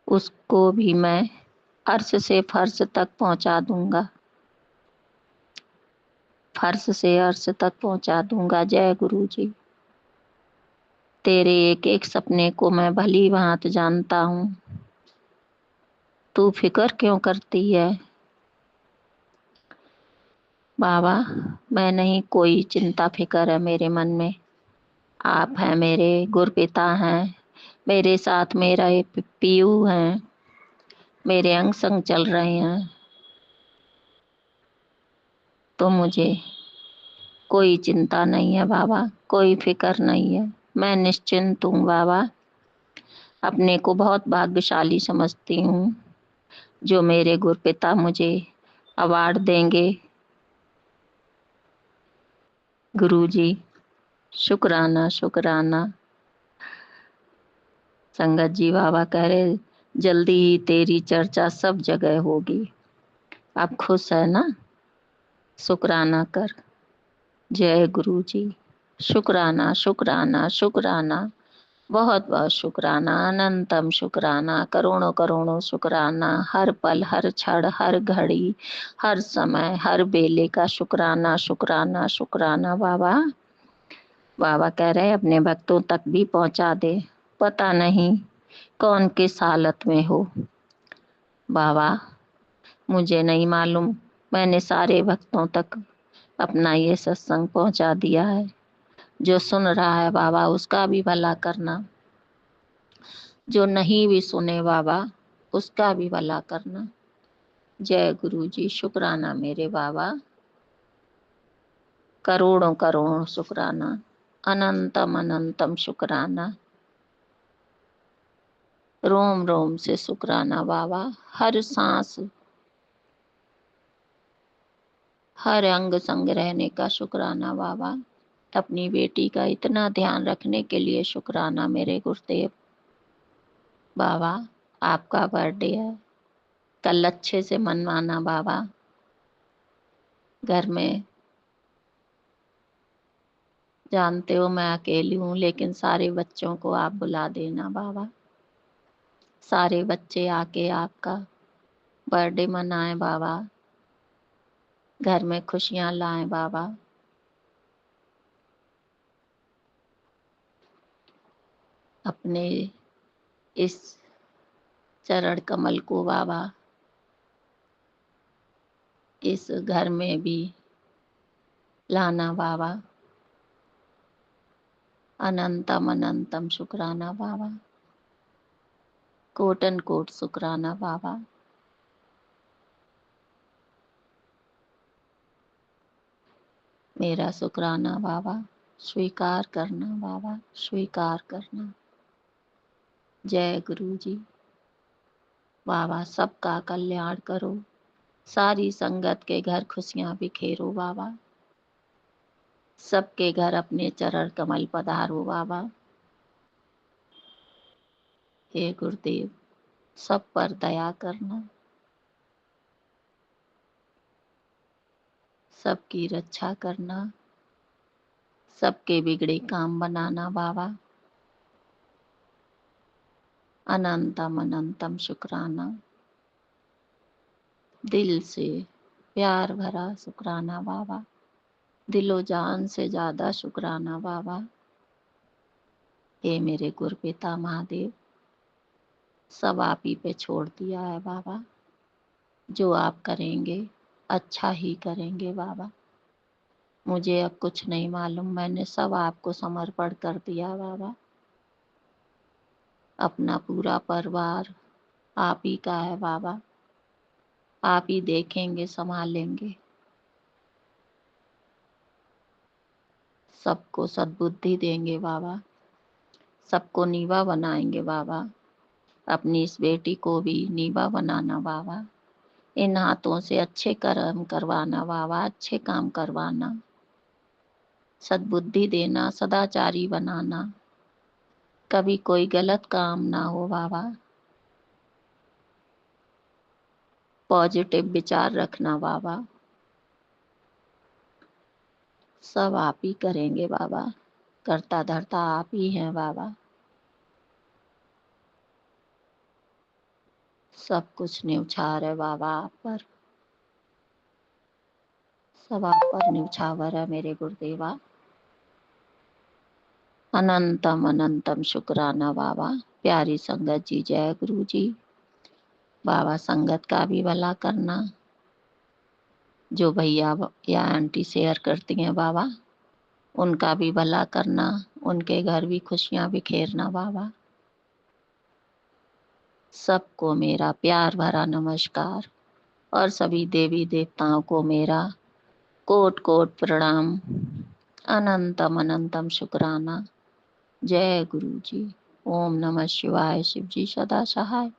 S7: उसको भी मैं अर्श से फर्श तक पहुंचा दूंगा, फर्श से अर्श तक पहुंचा दूंगा। जय गुरु जी। तेरे एक एक सपने को मैं भली भांति जानता हूँ, तू फिक्र क्यों करती है बाबा। मैं नहीं, कोई चिंता फिक्र है मेरे मन में। आप हैं मेरे गुरपिता हैं, मेरे साथ मेरा एक पीयू हैं, मेरे अंग संग चल रहे हैं, तो मुझे कोई चिंता नहीं है बाबा, कोई फिक्र नहीं है। मैं निश्चिंत हूँ बाबा, अपने को बहुत भाग्यशाली समझती हूँ जो मेरे गुरपिता मुझे अवार्ड देंगे। गुरु जी शुक्राना शुक्राना। संगत जी बाबा कह रहे, जल्दी ही तेरी चर्चा सब जगह होगी। आप खुश है ना? शुक्राना कर। जय गुरु जी। शुक्राना शुक्राना शुक्राना, बहुत बहुत शुक्राना, अनंतम शुक्राना, करोड़ों करोड़ों शुक्राना, हर पल हर क्षण हर घड़ी हर समय हर बेले का शुक्राना शुक्राना शुक्राना बाबा। बाबा कह रहे, अपने भक्तों तक भी पहुंचा दे, पता नहीं कौन किस हालत में हो बाबा, मुझे नहीं मालूम। मैंने सारे भक्तों तक अपना ये सत्संग पहुंचा दिया है, जो सुन रहा है बाबा उसका भी भला करना, जो नहीं भी सुने बाबा उसका भी भला करना। जय गुरु जी। शुक्राना मेरे बाबा, करोड़ों करोड़ों शुक्राना, अनंतम अनंतम शुक्राना, रोम रोम से शुक्राना बाबा, हर सांस हर अंग संग रहने का शुक्राना बाबा, अपनी बेटी का इतना ध्यान रखने के लिए शुक्राना मेरे गुरुदेव। बाबा आपका बर्थडे है, कल अच्छे से मनवाना बाबा। घर में जानते हो मैं अकेली हूँ, लेकिन सारे बच्चों को आप बुला देना बाबा। सारे बच्चे आके आपका बर्थडे मनाएं बाबा, घर में खुशियाँ लाएं बाबा। अपने इस चरण कमल को बाबा इस घर में भी लाना बाबा। अनंतम अनंतम शुक्राना बाबा, कोटन कोट शुक्राना बाबा। मेरा शुक्राना बाबा स्वीकार करना बाबा, स्वीकार करना। जय गुरु जी। बाबा सबका कल्याण करो, सारी संगत के घर खुशियां बिखेरो बाबा, सबके घर अपने चरण कमल पधारो बाबा। हे गुरुदेव सब पर दया करना, सबकी रक्षा करना, सबके बिगड़े काम बनाना बाबा। अनंतम अनंतम शुक्राना, दिल से प्यार भरा शुक्राना बाबा, दिलो जान से ज्यादा शुक्राना बाबा। हे मेरे गुरुपिता महादेव, सब आप ही पे छोड़ दिया है बाबा, जो आप करेंगे अच्छा ही करेंगे बाबा। मुझे अब कुछ नहीं मालूम, मैंने सब आपको समर्पण कर दिया बाबा। अपना पूरा परिवार आप ही का है बाबा, आप ही देखेंगे संभालेंगे, सबको सद्बुद्धि देंगे बाबा, सबको नीवा बनाएंगे बाबा। अपनी इस बेटी को भी नीवा बनाना बाबा, इन हाथों से अच्छे कर्म करवाना बाबा, अच्छे काम करवाना, सद्बुद्धि देना, सदाचारी बनाना, कभी कोई गलत काम ना हो बाबा। पॉजिटिव विचार रखना बाबा, सब आप ही करेंगे बाबा, करता धरता आप ही हैं बाबा। सब कुछ न्यौछावर है बाबा आप पर, सब आप पर न्यौछावर है मेरे गुरुदेवा। अनंतम अनंतम शुक्राना बाबा। प्यारी संगत जी जय गुरु जी। बाबा संगत का भी भला करना, जो भैया या आंटी शेयर करती हैं बाबा उनका भी भला करना, उनके घर भी खुशियां बिखेरना बाबा। सबको मेरा प्यार भरा नमस्कार, और सभी देवी देवताओं को मेरा कोट कोट प्रणाम, अनंतम अनंतम शुक्राना। जय गुरु जी। ओम नमः शिवाय, शिव जी सदा सहाय।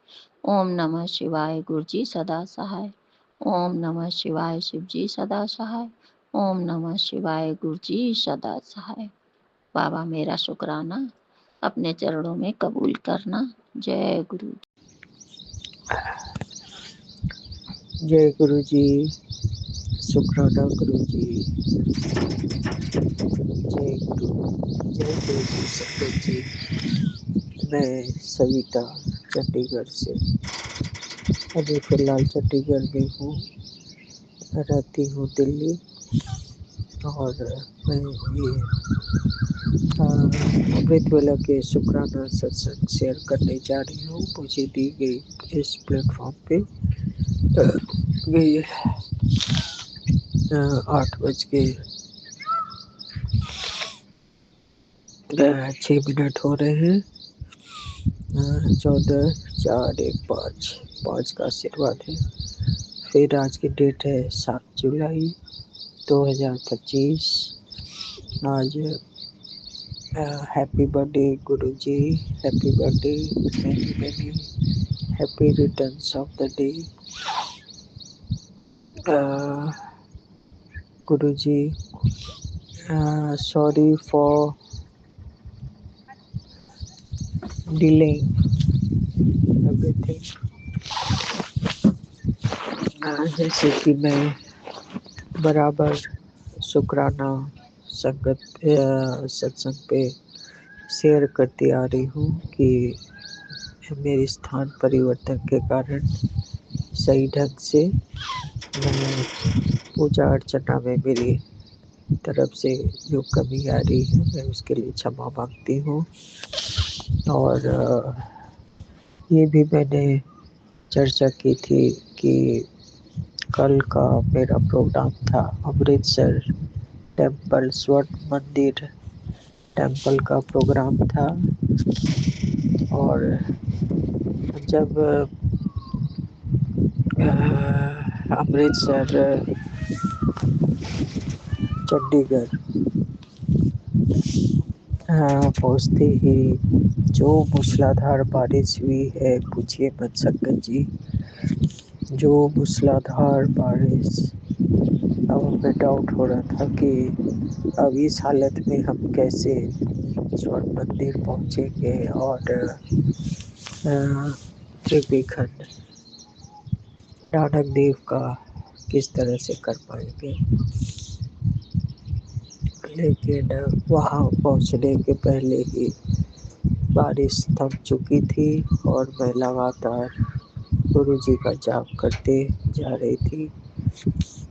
S7: ओम नमः शिवाय, गुरु जी सदा सहाय। ओम नमः शिवाय, शिव जी सदा सहाय। ओम नमः शिवाय, गुरु जी सदा सहाय। बाबा मेरा शुक्राना अपने चरणों में कबूल करना। जय गुरु।
S8: जय गुरु जी। शुक्राना गुरु जी। जय गुरु जी संगत जी। मैं सविता चंडीगढ़ से, अभी फिलहाल चंडीगढ़ में हूँ, रहती हूँ दिल्ली। और मैं ये अमृत वेला के शुक्राना सत्संग शेयर करने जा रही हूँ। मुझे दी गई इस प्लेटफॉर्म पे गई 8 बज के 6 मिनट हो रहे हैं। 14/4/1/5 का आशीर्वाद है। फिर आज की डेट है 7 जुलाई 2025। आज हैप्पी बर्थडे गुरु जी, happy birthday, many many happy returns of the day. गुरु जी, सॉरी फॉर delaying everything। जैसे कि मैं बराबर शुक्राना संगत सत्संग पे शेयर करती आ रही हूँ कि मेरे स्थान परिवर्तन के कारण सही ढंग से मैं पूजा अर्चना में मेरी तरफ से जो कमी आ रही है मैं उसके लिए क्षमा मांगती हूँ। और ये भी मैंने चर्चा की थी कि कल का मेरा प्रोग्राम था अमृतसर टेम्पल, स्वर्ण मंदिर टेम्पल का प्रोग्राम था। और जब अमृतसर चंडीगढ़ पहुँचते ही जो मूसलाधार बारिश हुई है, पूछिए मत संगत जी, जो मूसलाधार बारिश। अब हमें डाउट हो रहा था कि अब इस हालत में हम कैसे स्वर्ण मंदिर पहुँचेंगे और त्रिवेखंड नानक देव का किस तरह से कर पाएंगे। लेकिन वहाँ पहुँचने के पहले ही बारिश थम चुकी थी और मैं लगातार गुरु जी का जाप करते जा रही थी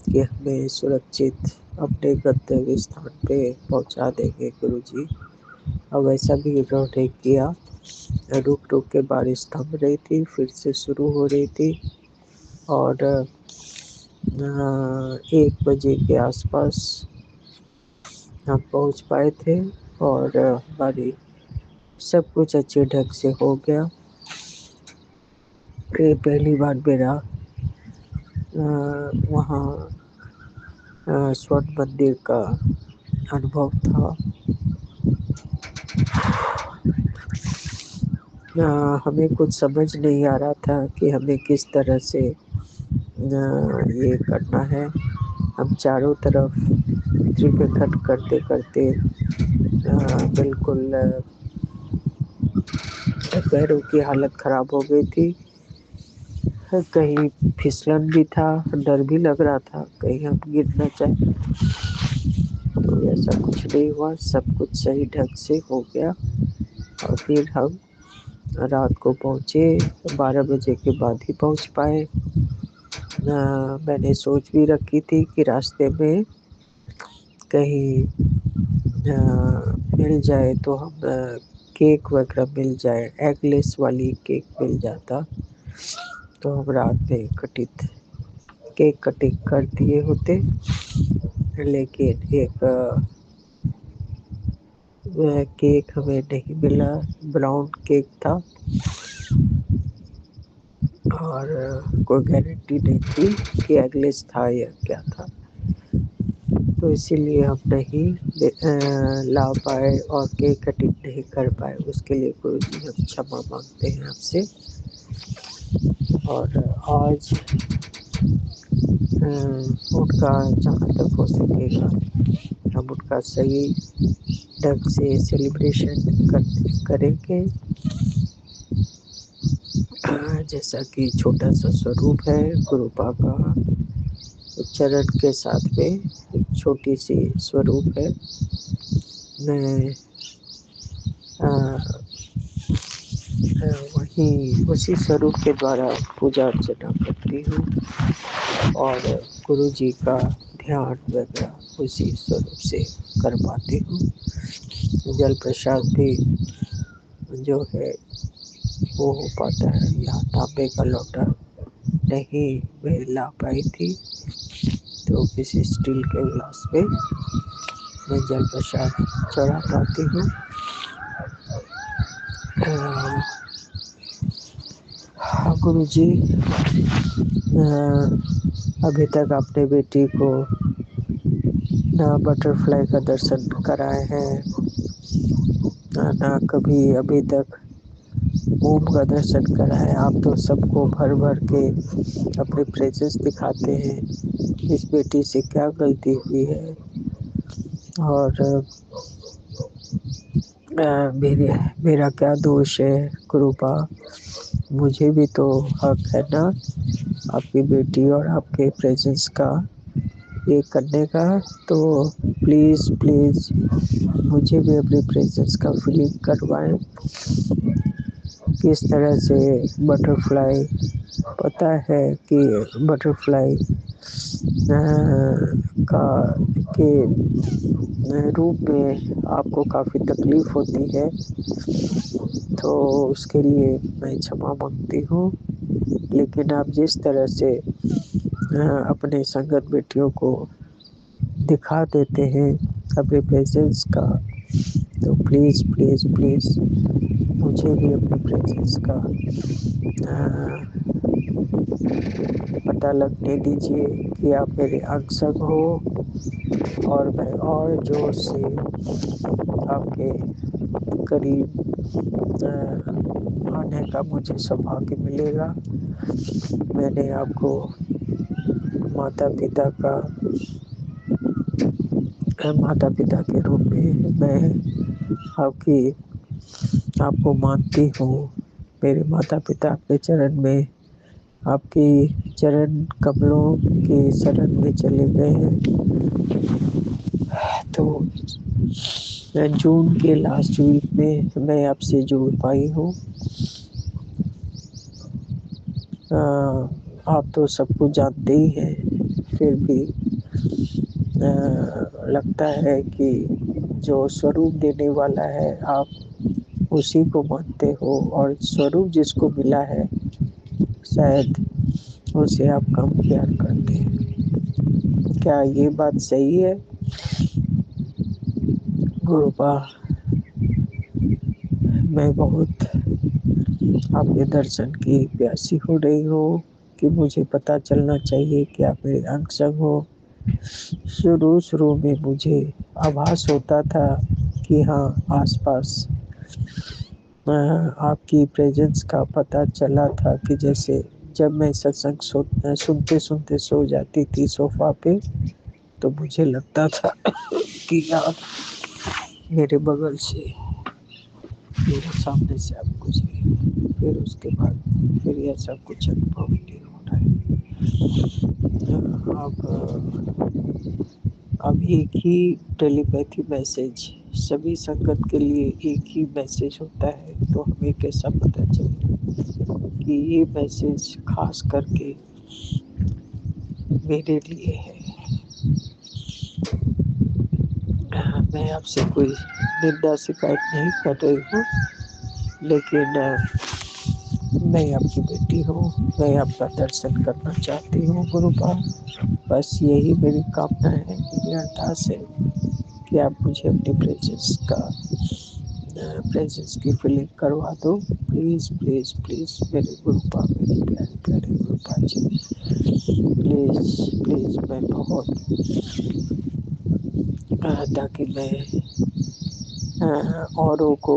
S8: कि हमें सुरक्षित अपने गंतव्य स्थान पे पहुँचा देंगे गुरु जी। अब ऐसा भी उन्होंने किया। रुक रुक के बारिश थम रही थी, फिर से शुरू हो रही थी और 1 बजे के आसपास हम पहुँच पाए थे और हमारी सब कुछ अच्छे ढंग से हो गया। ये पहली बार मेरा वहाँ स्वर्ण मंदिर का अनुभव था। हमें कुछ समझ नहीं आ रहा था कि हमें किस तरह से ये करना है। हम चारों तरफ त्रिवेखंड करते करते बिल्कुल पैरों की हालत खराब हो गई थी। कहीं फिसलन भी था, डर भी लग रहा था कहीं हम गिर न जाए। तो ऐसा कुछ नहीं हुआ, सब कुछ सही ढंग से हो गया। और फिर हम रात को पहुँचे, 12 बजे के बाद ही पहुँच पाए। मैंने सोच भी रखी थी कि रास्ते में कहीं मिल जाए तो हम केक वगैरह मिल जाए, एगलेस वाली केक मिल जाता तो हम रात में केक कटिंग कर दिए होते। लेकिन एक केक हमें नहीं मिला, ब्राउन केक था और कोई गारंटी नहीं थी कि एगलेस था या क्या था। तो इसीलिए हम नहीं ला पाए और केक कटिंग नहीं कर पाए। उसके लिए गुरु जी हम क्षमा मांगते हैं आपसे। और आज उनका जहाँ तक हो सकेगा हम उनका सही ढंग से सेलिब्रेशन करेंगे। जैसा कि छोटा सा स्वरूप है गुरुपा का, उच्चारण के साथ में एक छोटी सी स्वरूप है। मैं वही उसी स्वरूप के द्वारा पूजा अर्चना करती हूँ और गुरु जी का ध्यान वगैरह उसी स्वरूप से कर पाती हूँ। जल प्रसाद भी जो है वो हो पाता है। यहाँ तांबे का लोटा नहीं मैं ला पाई थी तो किसी स्टील के गिलास में मैं जल प्रसाद चढ़ा पाती हूँ। गुरु जी, अभी तक अपने बेटी को ना बटरफ्लाई का दर्शन कराए हैं, ना कभी अभी तक ओम का दर्शन कराए। आप तो सबको भर भर के अपने प्रेजेंस दिखाते हैं। इस बेटी से क्या गलती हुई है और मेरा क्या दोष है कृपा? मुझे भी तो हक है ना आपकी बेटी और आपके प्रेजेंस का ये करने का। तो प्लीज़ प्लीज़ मुझे भी अपनी प्रेजेंस का फीलिंग करवाएं। किस तरह से बटरफ्लाई, पता है कि बटरफ्लाई का के रूप में आपको काफ़ी तकलीफ़ होती है, तो उसके लिए मैं क्षमा मांगती हूँ। लेकिन आप जिस तरह से अपने संगत बेटियों को दिखा देते हैं अपने प्रेजेंस का, तो प्लीज़ प्लीज़ प्लीज़ मुझे भी अपने प्रेजेंस का पता लगने दीजिए कि आप मेरे अंग हो, और मैं और जोर से आपके करीब आने का मुझे सौभाग्य मिलेगा। मैंने आपको माता पिता के रूप में मैं आपको मानती हूँ। मेरे माता पिता अपने चरण में, आपकी चरण कमलों के शरण में चले गए हैं। तो जून के लास्ट वीक में मैं आपसे जुड़ पाई हूँ। आप तो सब कुछ जानते ही हैं, फिर भी लगता है कि जो स्वरूप देने वाला है आप उसी को मानते हो, और स्वरूप जिसको मिला है शायद उसे आप कम प्यार करते हैं। क्या ये बात सही है गुरुपा? मैं बहुत आपके दर्शन की प्यासी हो रही हूँ कि मुझे पता चलना चाहिए कि आप मेरे अंग संग हो। शुरू में मुझे आभास होता था कि हाँ आसपास आपकी प्रेजेंस का पता चला था कि जैसे जब मैं सत्संग सुनते सुनते सो जाती थी सोफा पे, तो मुझे लगता था कि आप मेरे बगल से, मेरे सामने से आप गुजरे। फिर उसके बाद फिर ऐसा कुछ अनुभव नहीं हो रहा है। अब एक ही टेलीपैथी मैसेज सभी संगत के लिए एक ही मैसेज होता है, तो हमें कैसा पता चले कि ये मैसेज खास करके मेरे लिए है? मैं आपसे कोई निंदा शिकायत नहीं कर रही हूँ, लेकिन मैं आपकी बेटी हूँ, मैं आपका दर्शन करना चाहती हूँ गुरुपा। बस यही मेरी कामना है, मेरी अरदास है कि आप मुझे अपने प्रेजेंस की फीलिंग करवा दो। प्लीज़ प्लीज़ प्लीज़ मेरे गुरुपा, मेरे प्यारे प्यारे गुरुपा जी, प्लीज़ प्लीज़। मैं बहुत ताकि मैं औरों को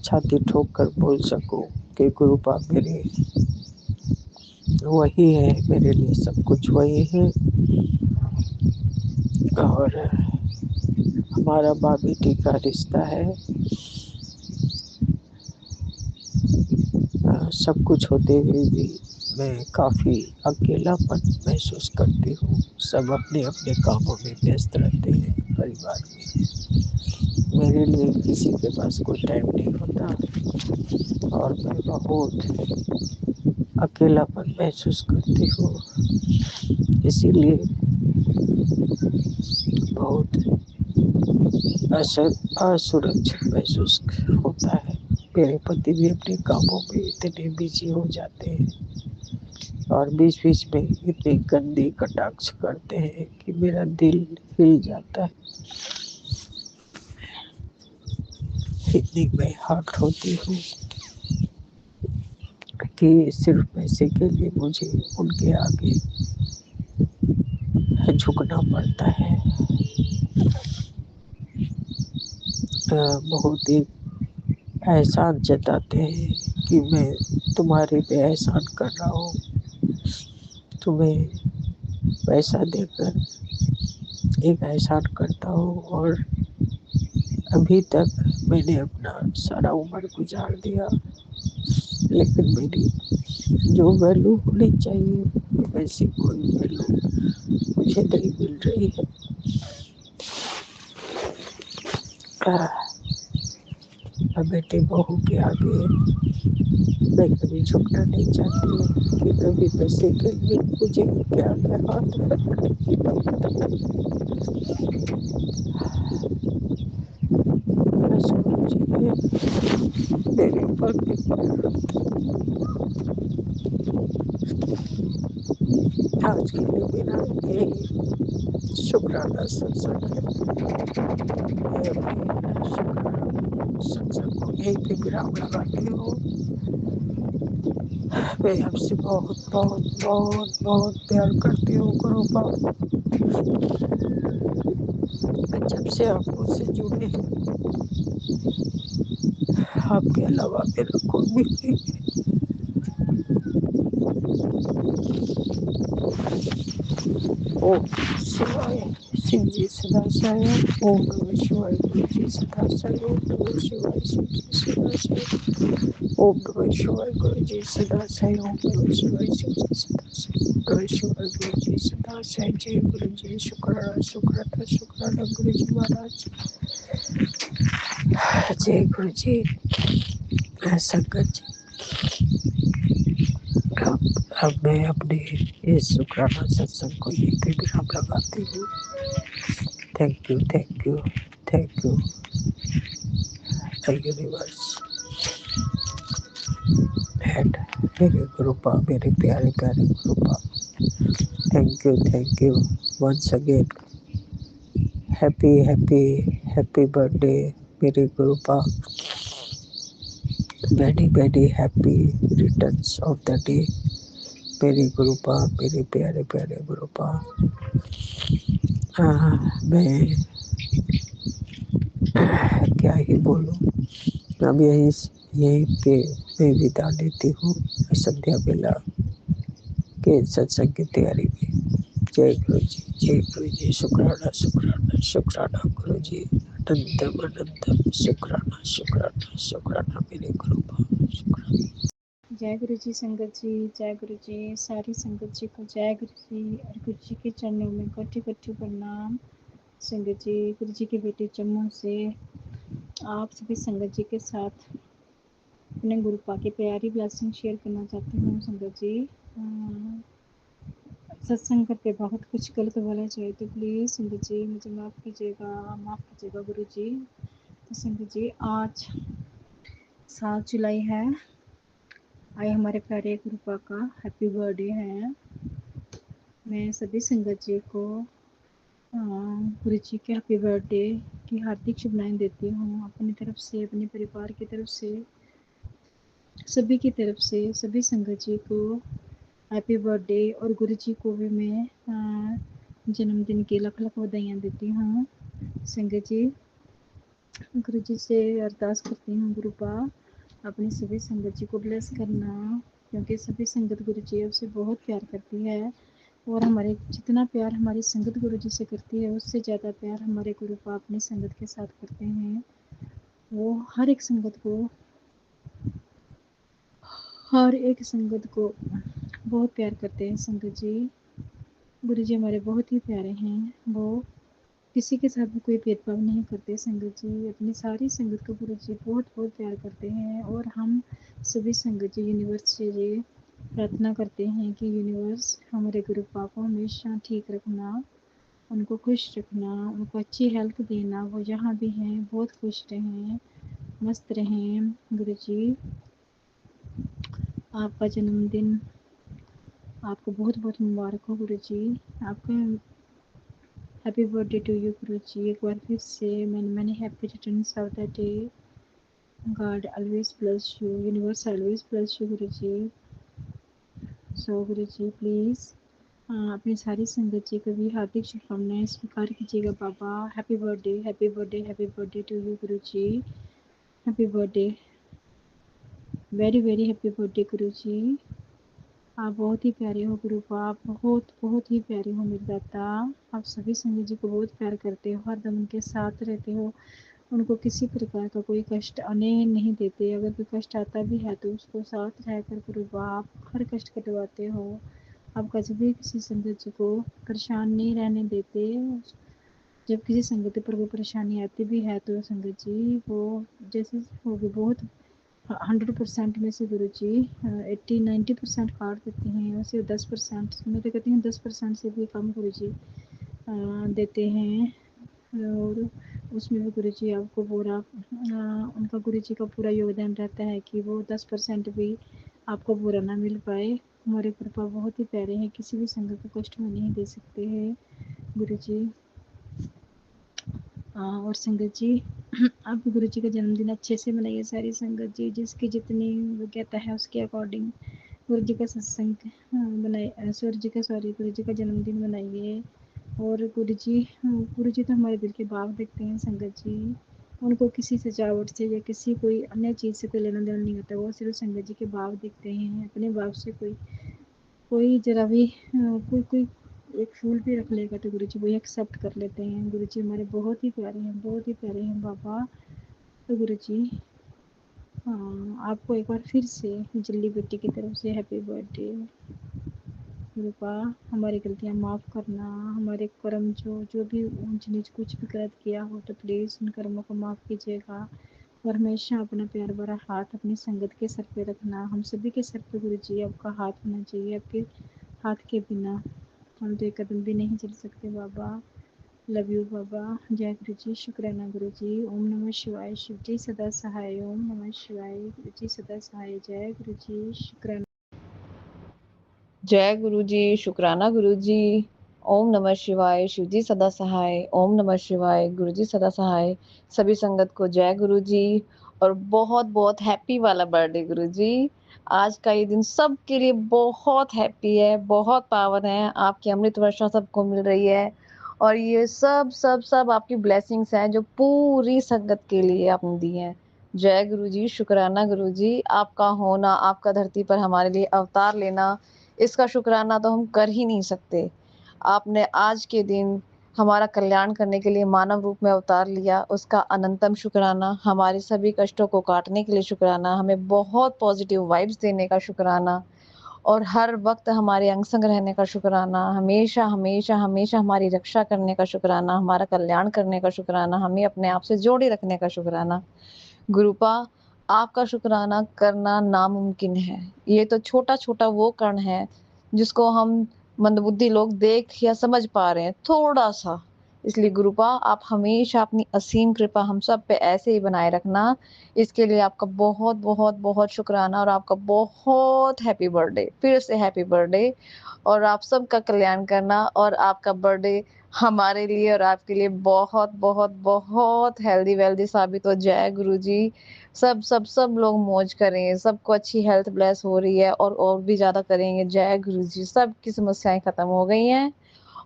S8: छाती ठोक कर बोल सकूं कि गुरुपा मेरे वही है, मेरे लिए सब कुछ वही है। और हमारा माँ बेटी का रिश्ता है। सब कुछ होते हुए भी मैं काफ़ी अकेलापन महसूस करती हूँ। सब अपने अपने कामों में व्यस्त रहते हैं परिवार में। मेरे लिए किसी के पास कोई टाइम नहीं होता, और मैं बहुत अकेलापन महसूस करती हूँ। इसीलिए बहुत असुरक्षित महसूस होता है। मेरे पति भी अपने कामों में इतने बिजी हो जाते हैं और बीच बीच में इतनी गंदी कटाक्ष करते हैं कि मेरा दिल हिल जाता है। कितनी मैं हर्ट होती हूँ कि सिर्फ पैसे के लिए मुझे उनके आगे झुकना पड़ता है। बहुत ही एहसान जताते हैं कि मैं तुम्हारे पे एहसान कर रहा हूँ, तुम्हें पैसा देकर एक एहसान करता हूँ, और अभी तक मैंने अपना सारा उम्र गुजार दिया, लेकिन मेरी जो वैल्यू होनी चाहिए वैसी कोई वैल्यू मुझे नहीं मिल रही है। बेटे बहू के आगे मैं कभी झुकना नहीं चाहती कि कभी पैसे के लिए मुझे उनके आगे हाथ मेरे ऊपर आज के लिए मेरा यही शुक्राना सत्संग है। सत्संग को यही पे विराम लगाती हूँ। मैं आपसे बहुत बहुत बहुत बहुत प्यार करती हूँ गुरुपा। जब से आप मुझसे जुड़े हैं, आपके अलावा मेरा कोई भी नहीं है। ओम शिवाय शिव जी सदा साई। ओम नमः शिवाय गुरु जी सदा साई। ओम नमः शिवाय शिव जी सदा साई। ओम नमः शिवाय गुरु जी सदा साई। ओम नमः शिवाय शिव जी सदा साई। ओम नमः शिवाय गुरु जी सदा साई। जय गुरु जी। शुक्राना शुक्राना शुक्राना गुरु जी महाराज। जय गुरु जी। संगत जी, अब मैं अपने इस शुक्राना सत्संग को यहीं पे विराम लगाती हूँ। Thank you thank you thank you universe and मेरे गुरुपा, मेरे प्यारे प्यारे Gurupa. Thank you once again. Happy happy happy birthday मेरे Gurupa. Very very happy returns of the day मेरे गुरुपा, मेरे प्यारे प्यारे गुरुपा। मैं क्या ही बोलूं, अब यहीं पे मैं विदा लेती हूँ संध्या बेला के सत्संग की तैयारी में। जय गुरु जी। जय गुरु जी। शुक्राना शुक्राना शुक्राना गुरु जी। अनंतम अनंतम शुक्राना शुक्राना शुक्राना मेरे गुरुपा। शुक्राना।
S9: जय गुरु जी संगत जी। जय गुरु जी। सारी संगत जी को जय गुरु जी और गुरु जी के चरणों में कोटि कोटि प्रणाम। संगत जी, गुरु जी के बेटे जम्मू से आप सभी संगत जी के साथ अपने गुरुपा की प्यारी ब्लेसिंग शेयर करना चाहती हूँ। संगत जी, सत्संग करते बहुत कुछ गलत बोला जाए तो प्लीज़ संगत जी मुझे माफ़ कीजिएगा गुरु जी। तो संगत जी, आज 7 जुलाई है। आज हमारे प्यारे गुरुपा का हैप्पी बर्थडे है। मैं सभी संगत जी को गुरु जी के हैप्पी बर्थडे की हार्दिक शुभकामनाएं देती हूँ। अपनी तरफ से, अपने परिवार की तरफ से, सभी की तरफ से सभी संगत जी को हैप्पी बर्थडे। और गुरु जी को भी मैं जन्मदिन की लख लख बधाइयाँ देती हूँ। संगत जी, गुरु जी से अरदास करती हूँ गुरुपा अपनी सभी संगत जी को ब्लेस करना, क्योंकि सभी संगत गुरु जी उससे बहुत प्यार करती है। और हमारे जितना प्यार हमारी संगत गुरु जी से करती है, उससे ज़्यादा प्यार हमारे गुरुपा अपनी संगत के साथ करते हैं। वो हर एक संगत को बहुत प्यार करते हैं। संगत जी, गुरु जी हमारे बहुत ही प्यारे हैं। वो किसी के साथ भी कोई भेदभाव नहीं करते। संगत जी, अपनी सारी संगत को गुरु जी बहुत बहुत प्यार करते हैं। और हम सभी संगत जी यूनिवर्स से ये प्रार्थना करते हैं कि यूनिवर्स हमारे गुरुपा को हमेशा ठीक रखना, उनको खुश रखना, उनको अच्छी हेल्थ देना। वो जहाँ भी हैं बहुत खुश रहें, मस्त रहें। गुरु जी, आपका जन्मदिन आपको बहुत बहुत मुबारक हो गुरु जी। आपका हैप्पी बर्थडे टू यू गुरु जी। एक बार फिर से मैंने happy returns of the day God always bless you. Universe always bless you, Guruji. So Guruji, please अपनी सारी संगत जी को भी हार्दिक शुभकामनाएं स्वीकार कीजिएगा बाबा। Happy birthday, happy birthday, happy birthday to you गुरुजी। Happy birthday, very very happy birthday गुरुजी। आप बहुत ही प्यारे हो गुरुपा, आप बहुत बहुत ही प्यारे हो मेरे दाता। आप सभी संगत जी को बहुत प्यार करते हो, हरदम उनके साथ रहते हो, उनको किसी प्रकार का कोई कष्ट आने नहीं देते। अगर कोई कष्ट आता भी है तो उसको साथ रहकर गुरुपा आप हर कष्ट कटवाते हो। आप कभी भी किसी संगत जी को परेशान नहीं रहने देते। जब किसी संगत पर कोई परेशानी आती भी है तो संगत जी वो जैसे होगी बहुत 100% में से गुरु जी 80-90% काट देते हैं, वैसे 10%, मैं तो कहती हूँ 10% से भी कम गुरु जी देते हैं। और उसमें भी गुरु जी आपको पूरा उनका गुरु जी का पूरा योगदान रहता है कि वो 10% भी आपको पूरा ना मिल पाए। हमारे कृपा बहुत ही प्यारे हैं, किसी भी संगत को कष्ट में नहीं दे सकते हैं गुरु जी। और संगत जी आप गुरु जी का जन्मदिन अच्छे से मनाइए सारी संगत जी, जिसकी जितनी योग्यता है उसके अकॉर्डिंग गुरु जी का सत्संग बनाइए, गुरु जी का जन्मदिन मनाइए। और गुरु जी तो हमारे दिल के भाव देखते हैं संगत जी। उनको किसी सजावट से या किसी कोई अन्य चीज़ से कोई लेना देना नहीं होता, वो सिर्फ संगत जी के भाव देखते हैं। अपने भाव से कोई जरा भी कोई कोई एक फूल भी रख लेगा तो गुरु जी वो एक्सेप्ट कर लेते हैं। गुरु जी हमारे बहुत ही प्यारे हैं, बहुत ही प्यारे हैं बाबा। तो गुरु जी आपको एक बार फिर से जल्दी बेटी की तरफ से हैप्पी बर्थडे। गुरुपा हमारी गलतियाँ माफ़ करना, हमारे कर्म जो भी ऊंच नीच कुछ भी गलत किया हो तो प्लीज़ उन कर्मों को माफ़ कीजिएगा। और हमेशा अपना प्यार भरा हाथ अपनी संगत के सर पे रखना। हम सभी के सर पे गुरु जी आपका हाथ होना चाहिए, आपके हाथ के बिना हम तो एक कदम भी नहीं चल सकते बाबा। लव यू बाबा। जय गुरु जी, शुक्राना गुरु जी। ओम नमः शिवाय। शिव जी सदा सहाय। ओम नमः शिवाय। गुरु जी सदा सहाय। जय गुरु जी, शुक्राना।
S10: जय गुरु जी, शुक्राना गुरु जी। ओम नमः शिवाय। शिव जी सदा सहाय। ओम नमः शिवाय। गुरु जी सदा सहाय। सभी संगत को जय गुरु जी और बहुत बहुत हैप्पी वाला बर्थडे गुरु जी। आज का ये दिन सबके लिए बहुत हैप्पी है, बहुत पावन है। आपकी अमृत वर्षा सबको मिल रही है और ये सब सब सब आपकी ब्लेसिंग्स हैं जो पूरी संगत के लिए आपने दी हैं। जय गुरु जी, शुक्राना गुरु जी। आपका होना, आपका धरती पर हमारे लिए अवतार लेना, इसका शुक्राना तो हम कर ही नहीं सकते। आपने आज के दिन हमारा कल्याण करने के लिए मानव रूप में अवतार लिया, उसका अनंतम शुक्राना। हमारे सभी कष्टों को काटने के लिए शुक्राना, हमें बहुत पॉजिटिव वाइब्स देने का शुक्राना और हर वक्त हमारे अंग संग रहने का शुक्राना। हमेशा हमेशा हमेशा हमारी रक्षा करने का शुक्राना, हमारा कल्याण करने का शुक्राना, हमें अपने आप से जोड़े रखने का शुक्राना। गुरुपा आपका शुक्राना करना नामुमकिन है। ये तो छोटा छोटा वो कण है जिसको हम मंदबुद्धि लोग देख या समझ पा रहे हैं थोड़ा सा। इसलिए गुरुपा आप हमेशा अपनी असीम कृपा हम सब पे ऐसे ही बनाए रखना। इसके लिए आपका बहुत बहुत बहुत शुक्राना और आपका बहुत हैप्पी बर्थडे, फिर से हैप्पी बर्थडे। और आप सबका कल्याण करना और आपका बर्थडे हमारे लिए और आपके लिए बहुत बहुत बहुत हेल्दी वेल्दी साबित हो। जय गुरु जी। सब सब सब लोग मौज करें, सबको अच्छी हेल्थ ब्लेस हो रही है और भी ज्यादा करेंगे। जय गुरु जी। सबकी समस्याएं खत्म हो गई हैं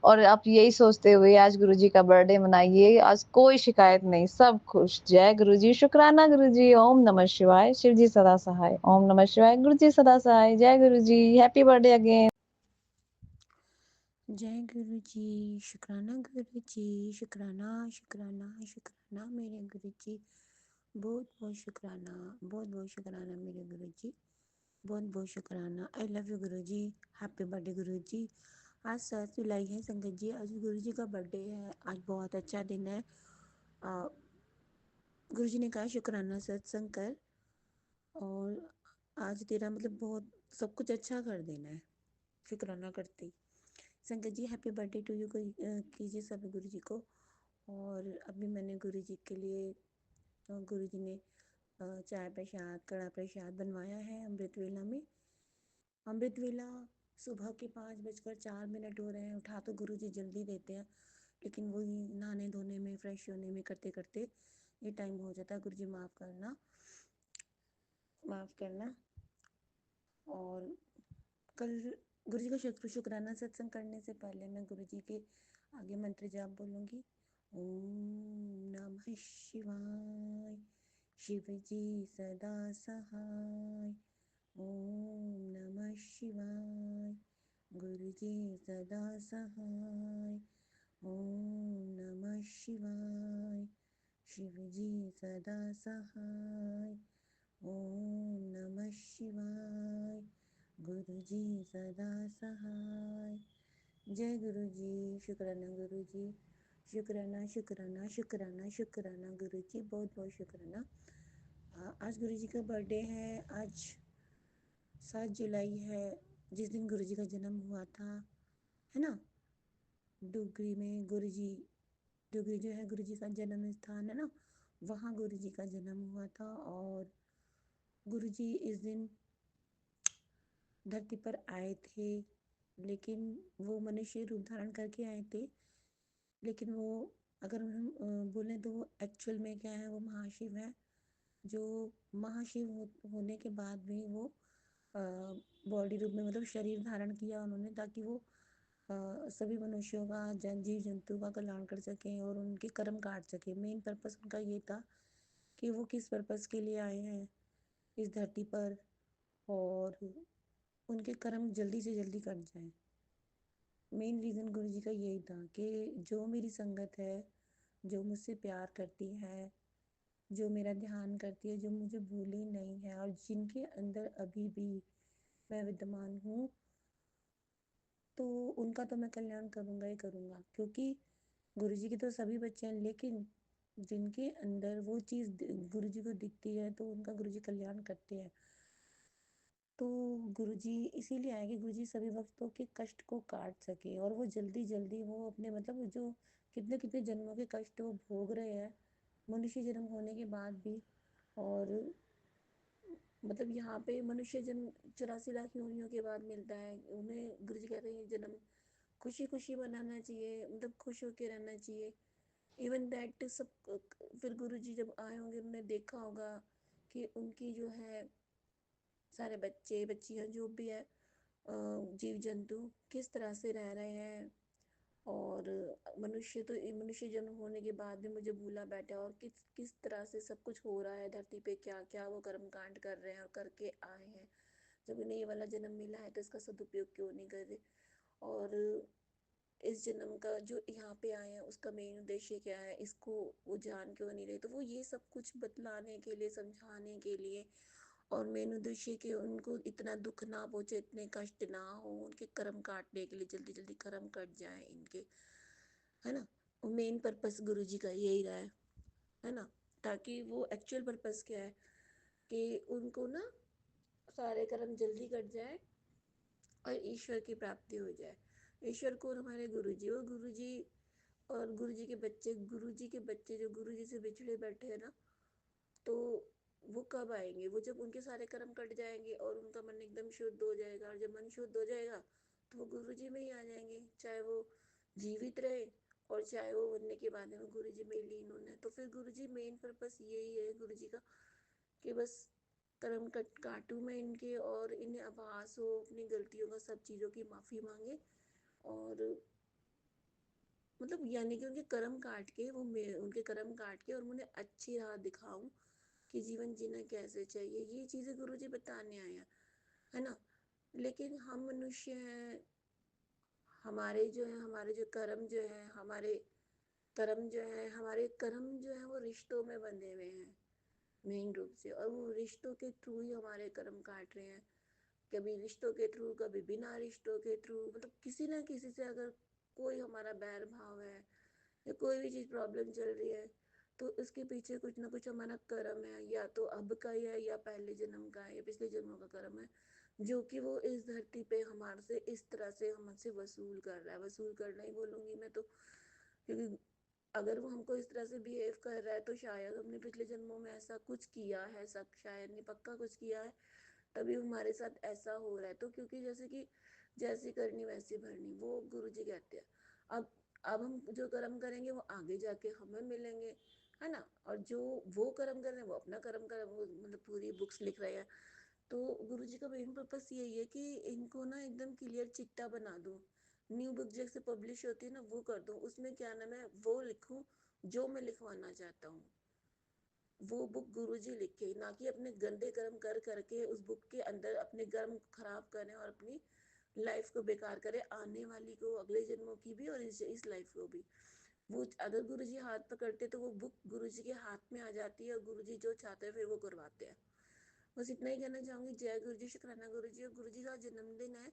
S10: और आप यही सोचते हुए आज गुरु जी का बर्थडे मनाइए। आज कोई शिकायत नहीं, सब खुश। जय गुरु जी, शुक्राना गुरु जी। ओम नमः शिवाय। शिव जी सदा सहाय। ओम नमः शिवाय। गुरु जी सदा सहाय। जय गुरु जी। Happy birthday again.
S11: जय गुरु जी, शुक्राना गुरु जी। शुक्राना शुक्राना शुक्राना मेरे गुरु जी। बहुत बहुत शुक्राना, बहुत बहुत शुक्राना मेरे गुरु जी। बहुत बहुत शुक्राना। आई लव यू गुरु जी। हैप्पी बर्थडे गुरु जी। आज 7 जुलाई है संगत जी, आज गुरु जी का बर्थडे है। आज बहुत अच्छा दिन है। गुरु जी ने कहा शुक्राना सत्संग कर और आज तेरा मतलब बहुत सब कुछ अच्छा कर देना है शुक्राना करते ही। संगत जी हैप्पी बर्थडे टू यू कीजिए सभी गुरु जी को। और अभी मैंने गुरु जी के लिए गुरु जी ने चाय प्रसाद कड़ा प्रसाद बनवाया है अमृत वेला में। अमृत वेला सुबह के 5:04 हो रहे हैं। उठा तो गुरु जी जल्दी देते हैं लेकिन वही नहाने धोने में फ्रेश होने में करते करते ये टाइम हो जाता है। गुरु जी माफ़ करना। माफ़ करना। और कल गुरु जी का शुक्राना सत्संग करने से पहले मैं गुरु जी के आगे मंत्र जाप बोलूँगी। ओम नमः शिवाय, शिव जी सदा सहाय। ओम नमः शिवाय, गुरु जी सदा सहाय। ओम नमः शिवाय, शिव जी सदा सहाय। ओम नमः शिवाय, गुरु जी सदा सहाय। जय गुरु जी। शुक्राना गुरु जी, शुक्राना शुक्राना शुक्राना शुक्राना गुरु जी, बहुत बहुत शुक्राना। आज गुरु जी का बर्थडे है। आज 7 जुलाई है, जिस दिन गुरु जी का जन्म हुआ था, है ना। डुगरी में डुगरी जो है गुरु जी का जन्म स्थान है ना, वहाँ गुरु जी का जन्म हुआ था। और गुरु जी इस दिन धरती पर आए थे, लेकिन वो मनुष्य रूप धारण करके आए थे। लेकिन वो, अगर हम बोलें तो वो एक्चुअल में क्या है, वो महाशिव है। जो महाशिव होने के बाद भी वो बॉडी रूप में, मतलब शरीर धारण किया उन्होंने, ताकि वो सभी मनुष्यों का, जीव जंतु का कल्याण कर सकें और उनके कर्म काट सकें। मेन पर्पस उनका ये था कि वो किस पर्पस के लिए आए हैं इस धरती पर, और उनके कर्म जल्दी से जल्दी कट जाएं। मेन रीज़न गुरु जी का यही था कि जो मेरी संगत है, जो मुझसे प्यार करती है, जो मेरा ध्यान करती है, जो मुझे भूली नहीं है, और जिनके अंदर अभी भी मैं विद्यमान हूँ, तो उनका तो मैं कल्याण करूँगा ही करूँगा। क्योंकि गुरु जी के तो सभी बच्चे हैं, लेकिन जिनके अंदर वो चीज़ गुरु जी को दिखती है, तो उनका गुरु जी कल्याण करते हैं। तो गुरु जी इसीलिए आए कि गुरु जी सभी भक्तों के कष्ट को काट सके, और वो जल्दी जल्दी वो अपने, मतलब जो कितने कितने जन्मों के कष्ट वो भोग रहे हैं मनुष्य जन्म होने के बाद भी। और मतलब यहाँ पे मनुष्य जन्म 84 लाख योनियों के बाद मिलता है उन्हें। गुरु जी कहते हैं ये जन्म खुशी खुशी मनाना चाहिए, मतलब खुश होके रहना चाहिए। इवन दैट सब। फिर गुरु जी जब आए होंगे, उन्होंने देखा होगा कि उनकी जो है सारे बच्चे बच्चियाँ जो भी है, जीव जंतु किस तरह से रह रहे हैं। और मनुष्य तो मनुष्य जन्म होने के बाद भी मुझे भूला बैठा है, और किस किस तरह से सब कुछ हो रहा है धरती पे, क्या क्या वो कर्म कांड कर रहे हैं और करके आए हैं। जब इन्हें ये वाला जन्म मिला है तो इसका सदुपयोग क्यों नहीं कर रहे। और इस जन्म का जो यहाँ पे आए हैं उसका मेन उद्देश्य क्या है, इसको वो जान क्यों नहीं रहे। तो वो ये सब कुछ बतलाने के लिए, समझाने के लिए, और मेन उद्देश्य कि उनको इतना दुख ना पहुंचे, इतने कष्ट ना हो, उनके कर्म काटने के लिए, जल्दी जल्दी कर्म कट जाए इनके, है ना। मेन पर्पस गुरु जी का यही रहा है ना। ताकि वो एक्चुअल पर्पस क्या है कि उनको ना सारे कर्म जल्दी कट जाए और ईश्वर की प्राप्ति हो जाए। ईश्वर को हमारे गुरु जी, और गुरु जी और गुरु जी के बच्चे, गुरु जी के बच्चे जो गुरु जी से बिछड़े बैठे हैं ना, तो वो कब आएंगे, वो जब उनके सारे कर्म कट जाएंगे और उनका मन एकदम शुद्ध हो जाएगा। और जब मन शुद्ध हो जाएगा तो वो गुरु जी में ही आ जाएंगे, चाहे वो जीवित रहे और चाहे वो मरने के बाद में गुरु जी में लीन होना है। तो फिर गुरु जी मेन पर्पस यही है गुरु जी का, कि बस कर्म काटूं मैं इनके, और इन्हें आभास हो अपनी गलतियों का, सब चीज़ों की माफ़ी मांगे। और मतलब यानी कि उनके कर्म काट के, उनके कर्म काट के और उन्हें अच्छी राह दिखाऊं कि जीवन जीना कैसे चाहिए। ये चीज़ें गुरु जी बताने आए हैं, है ना। लेकिन हम मनुष्य हैं, हमारे जो कर्म जो है, हमारे कर्म जो है वो रिश्तों में बंधे हुए हैं मेन रूप से, और वो रिश्तों के थ्रू ही हमारे कर्म काट रहे हैं। कभी रिश्तों के थ्रू, कभी बिना रिश्तों के थ्रू, मतलब किसी ना किसी से अगर कोई हमारा बैर भाव है या कोई भी चीज़ प्रॉब्लम चल रही है, तो उसके पीछे कुछ ना कुछ हमारा कर्म है, या तो अब का ही है, या पहले जन्म का है, या पिछले जन्मों का कर्म है, जो कि वो इस धरती पे हमारे से इस तरह से हमसे वसूल कर रहा है। वसूल करना ही बोलूँगी मैं तो, क्योंकि अगर वो हमको इस तरह से बिहेव कर रहा है तो शायद हमने पिछले जन्मों में ऐसा कुछ किया है, सब शायद नहीं, पक्का कुछ किया है, तभी हमारे साथ ऐसा हो रहा है। तो क्योंकि जैसे कि जैसी करनी वैसी भरनी, वो गुरु जी कहते हैं। अब हम जो कर्म करेंगे वो आगे जाके हमें मिलेंगे, है ना। और जो वो कर्म कर रहे हैं वो अपना कर्म कर, मतलब पूरी बुक्स लिख रहे हैं। तो गुरुजी का मेन पर्पस यही है कि इनको ना एकदम क्लियर चिट्टा बना दूं, न्यू बुक जैसे पब्लिश होती है ना वो कर दूं, उसमें क्या नाम है वो लिखूं जो मैं लिखवाना चाहता हूँ, वो बुक गुरुजी लिखे, ना कि अपने गंदे कर्म कर करके उस बुक के अंदर अपने कर्म खराब करें और अपनी लाइफ को बेकार करें, आने वाली को, अगले जन्मों की भी और इस लाइफ को भी। वो अगर गुरुजी हाथ पकड़ते तो वो बुक गुरुजी के हाथ में आ जाती है और गुरुजी जो चाहते हैं फिर वो करवाते हैं। बस इतना ही कहना चाहूंगी। जय गुरुजी, शुक्राना गुरुजी। और गुरुजी का जन्मदिन है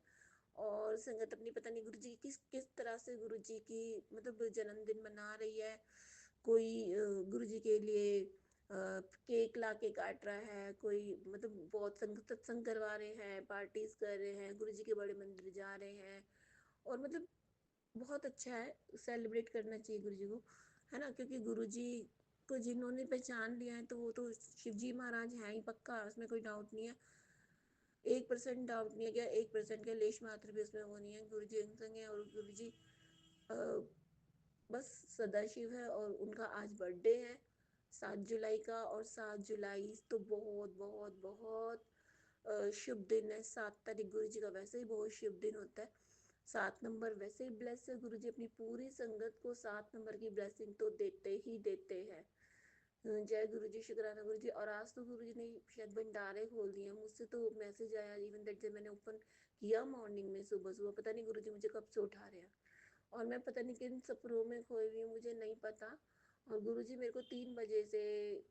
S11: और संगत अपनी पता नहीं गुरुजी किस किस तरह से गुरुजी की मतलब जन्मदिन मना रही है। कोई गुरुजी के लिए केक ला के काट रहा है, कोई मतलब बहुत सत्संग करवा रहे हैं, पार्टीज कर रहे हैं, गुरुजी के बड़े मंदिर जा रहे हैं। और मतलब बहुत अच्छा है, सेलिब्रेट करना चाहिए गुरुजी को, है ना। क्योंकि गुरुजी को जिन्होंने पहचान लिया है तो वो तो शिव जी महाराज हैं ही पक्का, उसमें कोई डाउट नहीं है। 1% डाउट नहीं है, क्या 1% का लेश मात्र भी उसमें वो नहीं है। गुरुजी अंग है और गुरुजी बस सदाशिव है। और उनका आज बर्थडे है 7 जुलाई का, और 7 जुलाई तो बहुत बहुत बहुत शुभ दिन है। 7 तारीख गुरु जी का वैसे ही बहुत शुभ दिन होता है। 7 नंबर वैसे ही ब्लेस है, गुरु जी अपनी पूरी संगत को 7 नंबर की ब्लेसिंग तो देते ही देते हैं। जय गुरु जी, शुक्राना गुरु जी। और आज तो गुरु जी ने शायद भंडारे खोल दिए, मुझसे तो मैसेज आया इवन दैट जब मैंने ओपन किया मॉर्निंग में सुबह सुबह, पता नहीं गुरु जी मुझे कब से उठा रहे हैं और मैं पता नहीं किन सपनों में खोई हुई हूँ, मुझे नहीं पता। और गुरुजी मेरे को 3 बजे से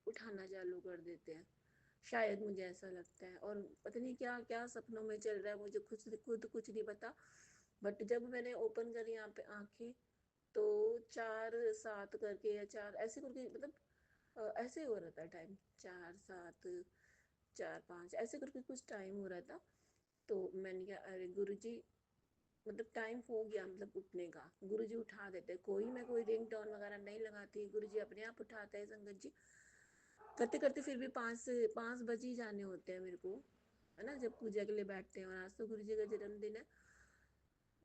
S11: उठाना चालू कर देते हैं, शायद मुझे ऐसा लगता है। और पता नहीं क्या क्या सपनों में चल रहा है, मुझे खुद कुछ नहीं पता। बट जब मैंने ओपन करी यहाँ पे आंखें तो 4-7 करके या 4 ऐसे करके मतलब ऐसे हो रहा था टाइम, 4-7 4-5 ऐसे करके कुछ टाइम हो रहा था। तो मैंने कहा अरे गुरुजी मतलब टाइम हो गया मतलब उठने का। गुरुजी उठा देते, मैं कोई रिंग टोन वगैरह नहीं लगाती, गुरुजी अपने आप उठाते हैं संगत जी। करते करते फिर भी 5 बज ही जाने होते हैं मेरे को, है ना, जब पूजा के लिए बैठते हैं। और आज तो गुरुजी का जन्मदिन है।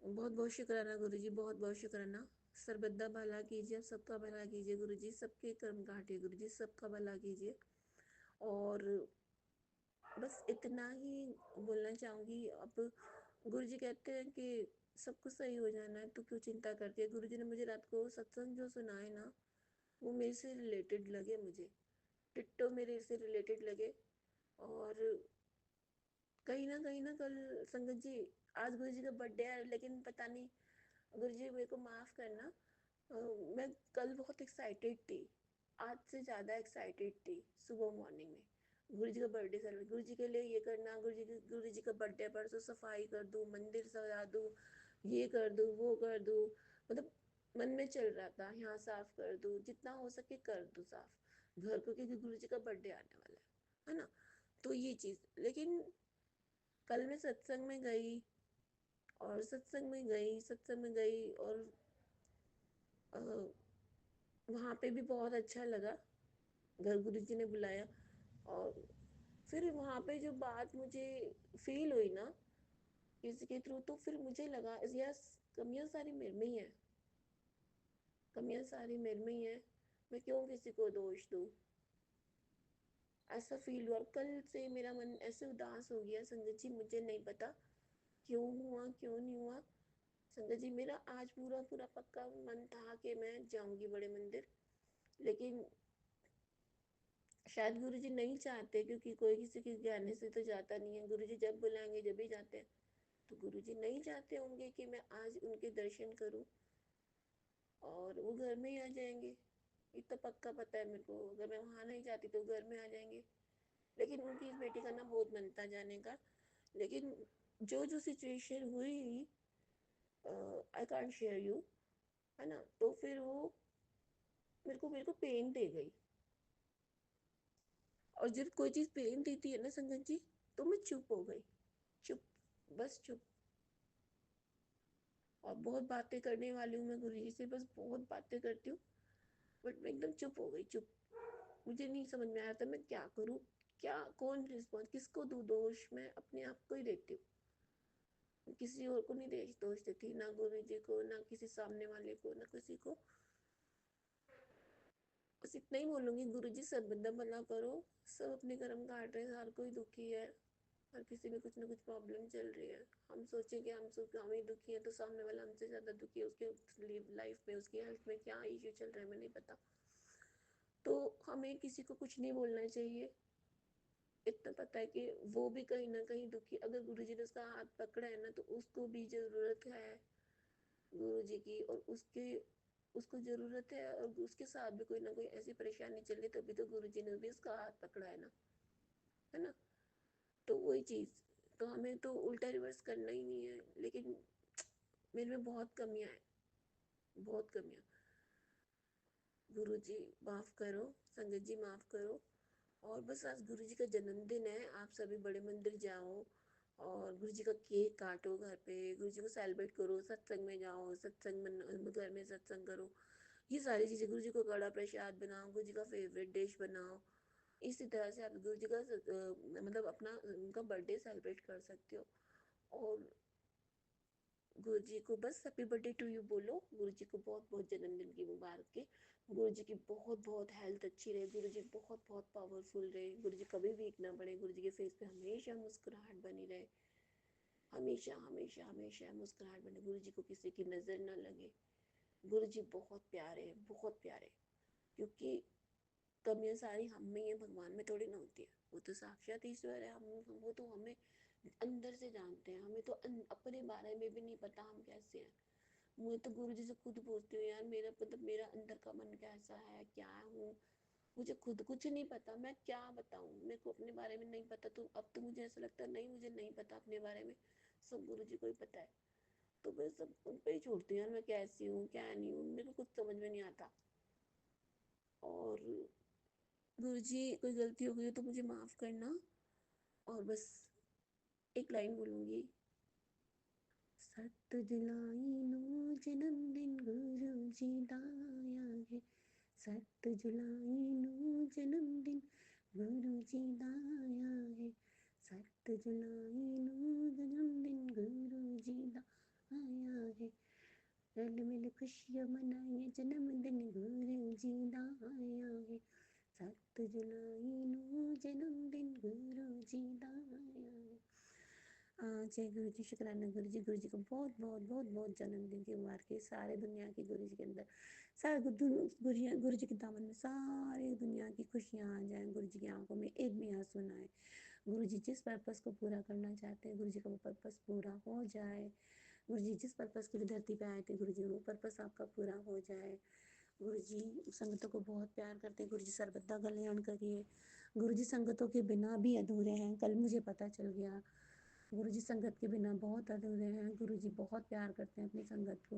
S11: बहुत बहुत शुक्राना गुरुजी, बहुत बहुत शुक्राना। सर्वदा भला कीजिए, अब सबका भला कीजिए गुरुजी, सबके कर्म काटिए गुरुजी, सबका भला कीजिए। और बस इतना ही बोलना चाहूंगी। अब गुरुजी कहते हैं कि सब कुछ सही हो जाना है तो क्यों चिंता करती है। गुरुजी ने मुझे रात को सत्संग जो सुनाए ना वो मेरे से रिलेटेड लगे, मुझे डिट्टो मेरे से रिलेटेड लगे। और कहीं ना कल संगत जी आज गुरुजी का बर्थडे है, लेकिन पता नहीं गुरुजी मेरे को माफ करना। मैं कल बहुत एक्साइटेड थी, आज से ज़्यादा एक्साइटेड थी सुबह मॉर्निंग में। गुरु जी का बर्थडे सेलिब्रेट, गुरु जी के लिए ये करना, गुरु जी का बर्थडे परसों सफाई कर दूँ, मंदिर सजा दूँ, ये कर दूँ वो कर दूँ, मतलब मन में चल रहा था यहाँ साफ कर दूँ, जितना हो सके कर दूँ साफ घर को, क्योंकि गुरु जी का बर्थडे आने वाला है ना। तो ये चीज़, लेकिन कल मैं सत्संग में गई और वहाँ पे भी बहुत अच्छा लगा, घर गुरु जी ने बुलाया। और फिर वहाँ पे जो बात मुझे फील हुई ना किसी के थ्रू, तो फिर मुझे लगा यस कमियां सारी मेरे में ही है, कमियां सारी मेरे में ही है, मैं क्यों किसी को दोष दूँ। ऐसा फील हुआ। कल से मेरा मन ऐसे उदास हो गया संगत जी, मुझे नहीं पता क्यों हुआ क्यों नहीं हुआ। संगत जी मेरा आज पूरा पूरा पक्का मन था कि मैं जाऊंगी बड़े मंदिर, लेकिन शायद गुरुजी नहीं चाहते, क्योंकि कोई किसी के कहने से तो जाता नहीं है, गुरुजी जब बुलाएंगे जब ही जाते हैं। तो गुरुजी नहीं चाहते होंगे कि मैं आज उनके दर्शन करूं और वो घर में ही आ जाएंगे, इतना पक्का पता है मेरे को। अगर मैं वहां नहीं जाती तो घर में आ जाएंगे। लेकिन उनकी इस बेटी का ना बहुत मन था जाने का, लेकिन जो जो सिचुएशन हुई आई कांट शेयर यू, है ना। तो फिर वो मेरे को पेन दे गई। और जब कोई चीज पेन देती है ना संगत जी तो मैं चुप हो गई, चुप, बस चुप। और बहुत बातें करने वाली हूँ मैं गुरु जी से, बस बहुत बातें करती हूँ, बट मैं एकदम चुप हो गई, चुप। मुझे नहीं समझ में आया था मैं क्या करूँ, क्या कौन रिस्पॉन्स, किसको दूँ दोष। मैं अपने आप को ही देती हूँ, किसी और को नहीं दोष देती, ना गुरु जी को, ना किसी सामने वाले को, ना किसी को। बस इतना ही बोलूँगी, गुरुजी सब बंदा भला करो, सब अपने कर्म काट रहे हैं, हर कोई दुखी है, हर किसी में कुछ ना कुछ प्रॉब्लम चल रही है। हम सोचे कि हम ही दुखी हैं तो सामने वाला हमसे ज़्यादा दुखी है, उसके लाइफ में उसकी हेल्थ में क्या इश्यू चल रहा है हमें नहीं पता। तो हमें किसी को कुछ नहीं बोलना चाहिए। इतना पता है कि वो भी कहीं ना कहीं दुखी, अगर गुरुजी ने उसका हाथ पकड़ा है ना तो उसको भी जरूरत है गुरुजी की, और उसको जरूरत है, और उसके साथ भी कोई ना कोई ऐसी परेशानी चल रही, तभी तो गुरुजी ने भी उसका हाथ पकड़ा है ना। तो वही चीज, तो हमें तो उल्टा रिवर्स करना ही नहीं है, लेकिन मेरे में बहुत कमियां है, बहुत कमियां। गुरुजी माफ करो, संगत जी माफ करो। और बस आज गुरुजी का जन्मदिन है, आप सभी बड़े मंदिर जाओ और गुरुजी का केक काटो, घर पे गुरुजी को सेलिब्रेट करो, सत्संग में जाओ, घर में सत्संग करो, ये सारी चीजें। गुरुजी को कड़ा प्रसाद बनाओ, गुरुजी का फेवरेट डिश बनाओ। इसी तरह से आप गुरुजी का मतलब अपना उनका बर्थडे सेलिब्रेट कर सकते हो। और गुरुजी को बस हैप्पी बर्थडे टू यू बोलो, गुरुजी को बहुत बहुत जन्मदिन की मुबारक के। गुरुजी की बहुत बहुत हेल्थ अच्छी रहे, गुरुजी बहुत बहुत पावरफुल रहे, गुरुजी कभी वीक ना पड़े, गुरुजी के फेस पे हमेशा मुस्कुराहट बनी रहे, हमेशा हमेशा हमेशा मुस्कुराहट बने, गुरुजी को किसी की नजर ना लगे। गुरुजी बहुत प्यारे हैं, बहुत प्यारे। क्योंकि कमियां सारी हम में ही है, भगवान में थोड़ी ना होती है, वो तो साक्षात ईश्वर है। हम वो तो हमें अंदर से जानते हैं, हमें तो अपने बारे में भी नहीं पता हम कैसे हैं। मैं तो गुरु जी से खुद पूछती हूँ, यार मेरा मतलब मेरा अंदर का मन कैसा है, क्या हूँ, मुझे खुद कुछ नहीं पता, मैं क्या बताऊँ, मेरे को अपने बारे में नहीं पता। तो अब तो मुझे ऐसा लगता है नहीं, मुझे नहीं पता अपने बारे में, सब गुरु जी को ही पता है। तो मैं सब उन पे ही छोड़ती हूँ, यार मैं कैसी हूँ क्या नहीं हूँ, मेरे को कुछ समझ में नहीं आता। और गुरु जी कोई गलती हो गई हो तो मुझे माफ करना। और बस एक लाइन बोलूंगी, सत जुलाई नो जन्मदिन गुरु जी दाया है, सत जुलाई नो जन्मदिन गुरु जी दाया है, सत जुलाई नो जन्मदिन गुरु जी दाया है, रल मिल खुशियाँ मनाइए जन्मदिन गुरु जी दाया है, सत जुलाई नो जन्मदिन गुरु जी दाया है। जय गुरु जी, शुक्राना गुरु जी। गुरु जी को बहुत बहुत बहुत बहुत जन्मदिन की मुबारक, सारे दुनिया की गुरु जी के अंदर, सारे गुरु जी के दामन में सारी दुनिया की खुशियाँ आ जाए, गुरु जी की आंखों में एक भी आंसू ना आए। गुरु जी जिस पर्पस को पूरा करना चाहते हैं, गुरु जी का वो पर्पस पूरा हो जाए। गुरु जी जिस पर्पस के लिए धरती पे आए थे, गुरु जी वो पर्पस आपका पूरा हो जाए। गुरु जी संगतों को बहुत प्यार करते हैं, गुरु जी सर्वदा कल्याण करिए। गुरु जी संगतों के बिना भी अधूरे हैं, कल मुझे पता चल गया। गुरु जी संगत के बिना बहुत अधूरे हैं, गुरु जी बहुत प्यार करते हैं अपनी संगत को,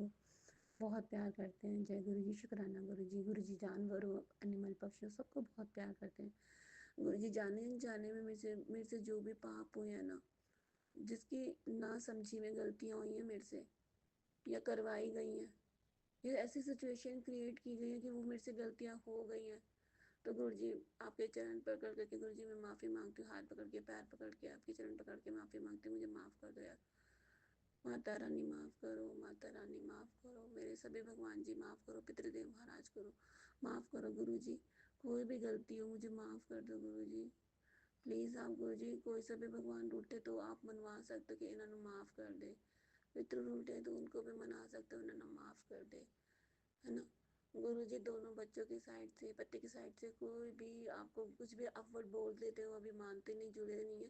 S11: बहुत प्यार करते हैं। जय गुरु जी, शुक्राना गुरु जी। गुरु जी जानवरों, एनिमल, पक्षियों सबको बहुत प्यार करते हैं। गुरु जी जाने जाने में मेरे से जो भी पाप हुए हैं ना, जिसकी ना समझी में गलतियाँ हुई हैं मेरे से या करवाई गई हैं, या ऐसी सिचुएशन क्रिएट की गई है कि वो मेरे से गलतियाँ हो गई हैं, तो गुरु जी आपके चरण पकड़ करके गुरु जी मैं माफ़ी मांगती हूँ, हाथ पकड़ के पैर पकड़ के आपके चरण पकड़ के माफ़ी मांगती हूँ, मुझे माफ़ कर दो यार। माता रानी माफ़ करो, माता रानी माफ़ करो, मेरे सभी भगवान जी माफ़ करो, पितृदेव महाराज करो, माफ़ करो गुरु जी। कोई भी गलती हो मुझे माफ़ कर दो गुरु जी, प्लीज़ आप गुरु जी। कोई सभी भगवान रूठे तो आप मनवा सकते कि इन्होंने माफ़ कर दे, पितृ रूठे तो उनको भी मना सकते हो, इन्होंने माफ़ कर दे, है ना। गुरु जी दोनों बच्चों की साइड से, पति की साइड से कोई भी आपको कुछ भी अपवर्ड बोल देते हो, अभी मानते नहीं, जुड़े नहीं है,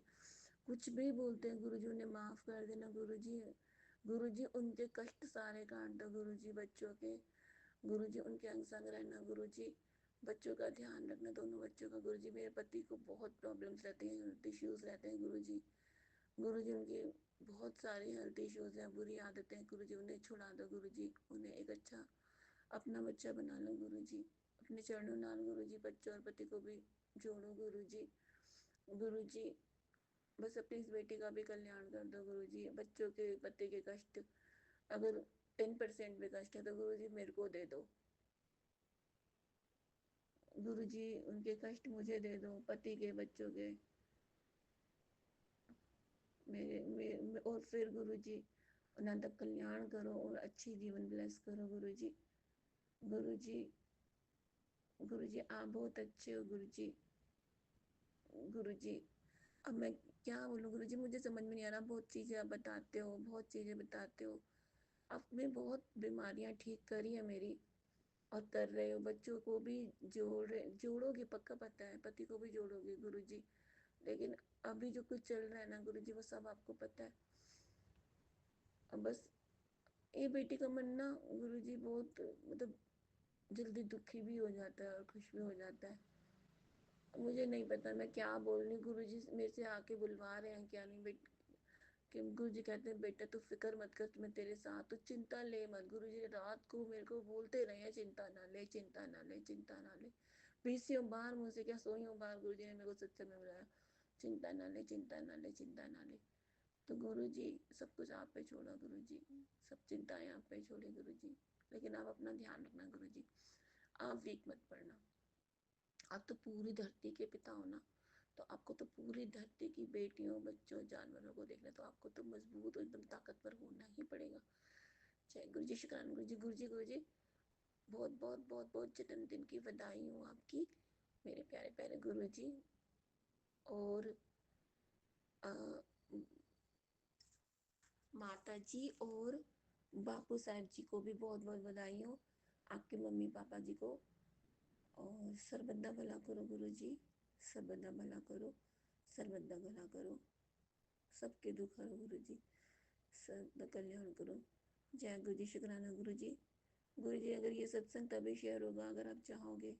S11: कुछ भी बोलते हैं, गुरु जी उन्हें माफ़ कर देना गुरु जी। गुरु जी उनके कष्ट सारे काट दो गुरु जी बच्चों के, गुरु जी उनके अंग संग रहना गुरु जी, बच्चों का ध्यान रखना, दोनों बच्चों का गुरु जी। मेरे पति को बहुत प्रॉब्लम्स रहती हैं, हेल्थ इश्यूज़ रहते हैं गुरु जी, गुरु जी उनकी बहुत सारी हेल्थ इश्यूज़ हैं, बुरी आदतें हैं गुरु जी, उन्हें छुड़ा दो गुरु जी, उन्हें एक अच्छा अपना बच्चा बना लो गुरु जी, अपने चरणों नाल गुरु जी, बच्चों और पति को भी जोड़ो गुरु जी। गुरु जी बस अपनी इस बेटी का भी कल्याण कर दो गुरु जी, बच्चों के पति के कष्ट अगर 10% भी कष्ट है तो गुरु जी मेरे को दे दो गुरु जी, उनके कष्ट मुझे दे दो, पति के, बच्चों के, और फिर गुरु जी अनंत कल्याण करो और अच्छी जीवन ब्लेस करो गुरु जी। गुरु जी गुरुजी आप बहुत अच्छे हो गुरुजी। गुरुजी अब मैं क्या बोलूँ गुरुजी, मुझे समझ में नहीं आ रहा। बहुत चीज़ें आप बताते हो, बहुत चीज़ें बताते हो। आपने बहुत बीमारियां ठीक करी है मेरी, और कर रहे हो। बच्चों को भी जोड़ोगे, पक्का पता है, पति को भी जोड़ोगे गुरुजी। लेकिन अभी जो कुछ चल रहा है ना गुरुजी, वो सब आपको पता है। अब बस ये बेटी का मन ना गुरुजी बहुत मतलब जल्दी दुखी भी हो जाता है और खुश भी हो जाता है। मुझे नहीं पता मैं क्या बोल रही हूँ। गुरुजी मेरे से आके बुलवा रहे हैं क्या नहीं बेट कि गुरुजी कहते हैं बेटा तू फिक्र मत कर, मैं तेरे साथ, तू चिंता ले मत। गुरुजी रात को मेरे को बोलते रहे हैं चिंता ना ले, चिंता ना ले, चिंता ना ले। 20 बार मुझसे क्या 100 बार गुरुजी ने मेरे को सत्संग में बुलाया, चिंता ना ले, चिंता ना ले, चिंता ना ले। तो गुरुजी सब कुछ आप पे छोड़ा गुरुजी, सब चिंताएं आप पे छोड़ी गुरुजी। लेकिन आप अपना ध्यान रखना गुरुजी, आप वीक मत पड़ना। आप तो पूरी धरती के पिता हो ना, तो आपको तो पूरी धरती की बेटियों, बच्चों, जानवरों को देखना, तो आपको तो मजबूत और एकदम ताकतवर होना ही पड़ेगा। जय गुरु जी, शुक्रान गुरु जी। गुरु जी, गुरु जी बहुत बहुत बहुत बहुत जन्मदिन की बधाई हो आपकी मेरे प्यारे प्यारे गुरु जी। और माता जी और बापू साहब जी को भी बहुत बहुत बधाई हो, आपके मम्मी पापा जी को। और सर्वदा भला करो गुरु जी, सर्वदा भला करो, सर्वदा भला करो, सबके दुख हरो गुरु जी, सबका कल्याण करो। जय गुरु जी, शुक्राना गुरु जी। गुरु जी अगर ये सत्संग तभी शेयर होगा अगर आप चाहोगे।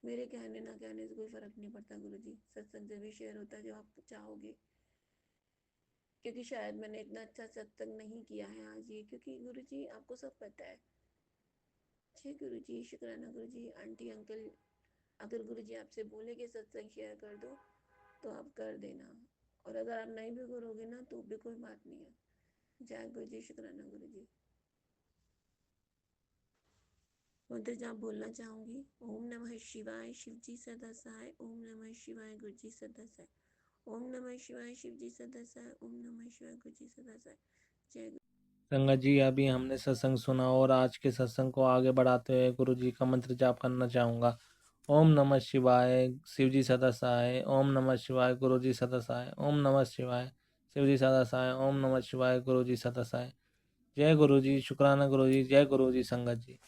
S11: मेरे कहने ना कहने से कोई फर्क नहीं पड़ता गुरु जी, सत्संग तभी शेयर होता है जो आप चाहोगे। क्योंकि शायद मैंने इतना अच्छा सत्संग नहीं किया है आज ये, क्योंकि गुरु जी आपको सब पता है। जय गुरु जी, शुक्राना गुरु जी। आंटी अंकल अगर गुरु जी आपसे बोले कि सत्संग शेयर कर दो तो आप कर देना, और अगर आप नहीं भी करोगे ना तो भी कोई बात नहीं है। जय गुरु जी, शुक्राना गुरु जी। मंत्र जाप बोलना चाहूंगी। ओम नमः शिवाय, शिव जी सदा सहाय। ओम नमः शिवाय, गुरु जी सदा सहाय। ओम नमः शिवाय, शिव जी सदा सहाय। ओम नमः शिवाय, गुरु जी सदा सहाय। जय गुरु।
S1: संगत जी अभी हमने सत्संग सुना और आज के सत्संग को आगे बढ़ाते हुए गुरु जी का मंत्र जाप करना चाहूँगा। ओम नमः शिवाय, शिव जी सदा सहाय। ओम नमः शिवाय, गुरु जी सदा सहाय। ओम नमः शिवाय, शिव जी सदा सहाय। ओम नमः शिवाय, गुरु जी सदा सहाय। जय गुरु जी, शुक्राना गुरु जी। जय गुरु जी संगत जी।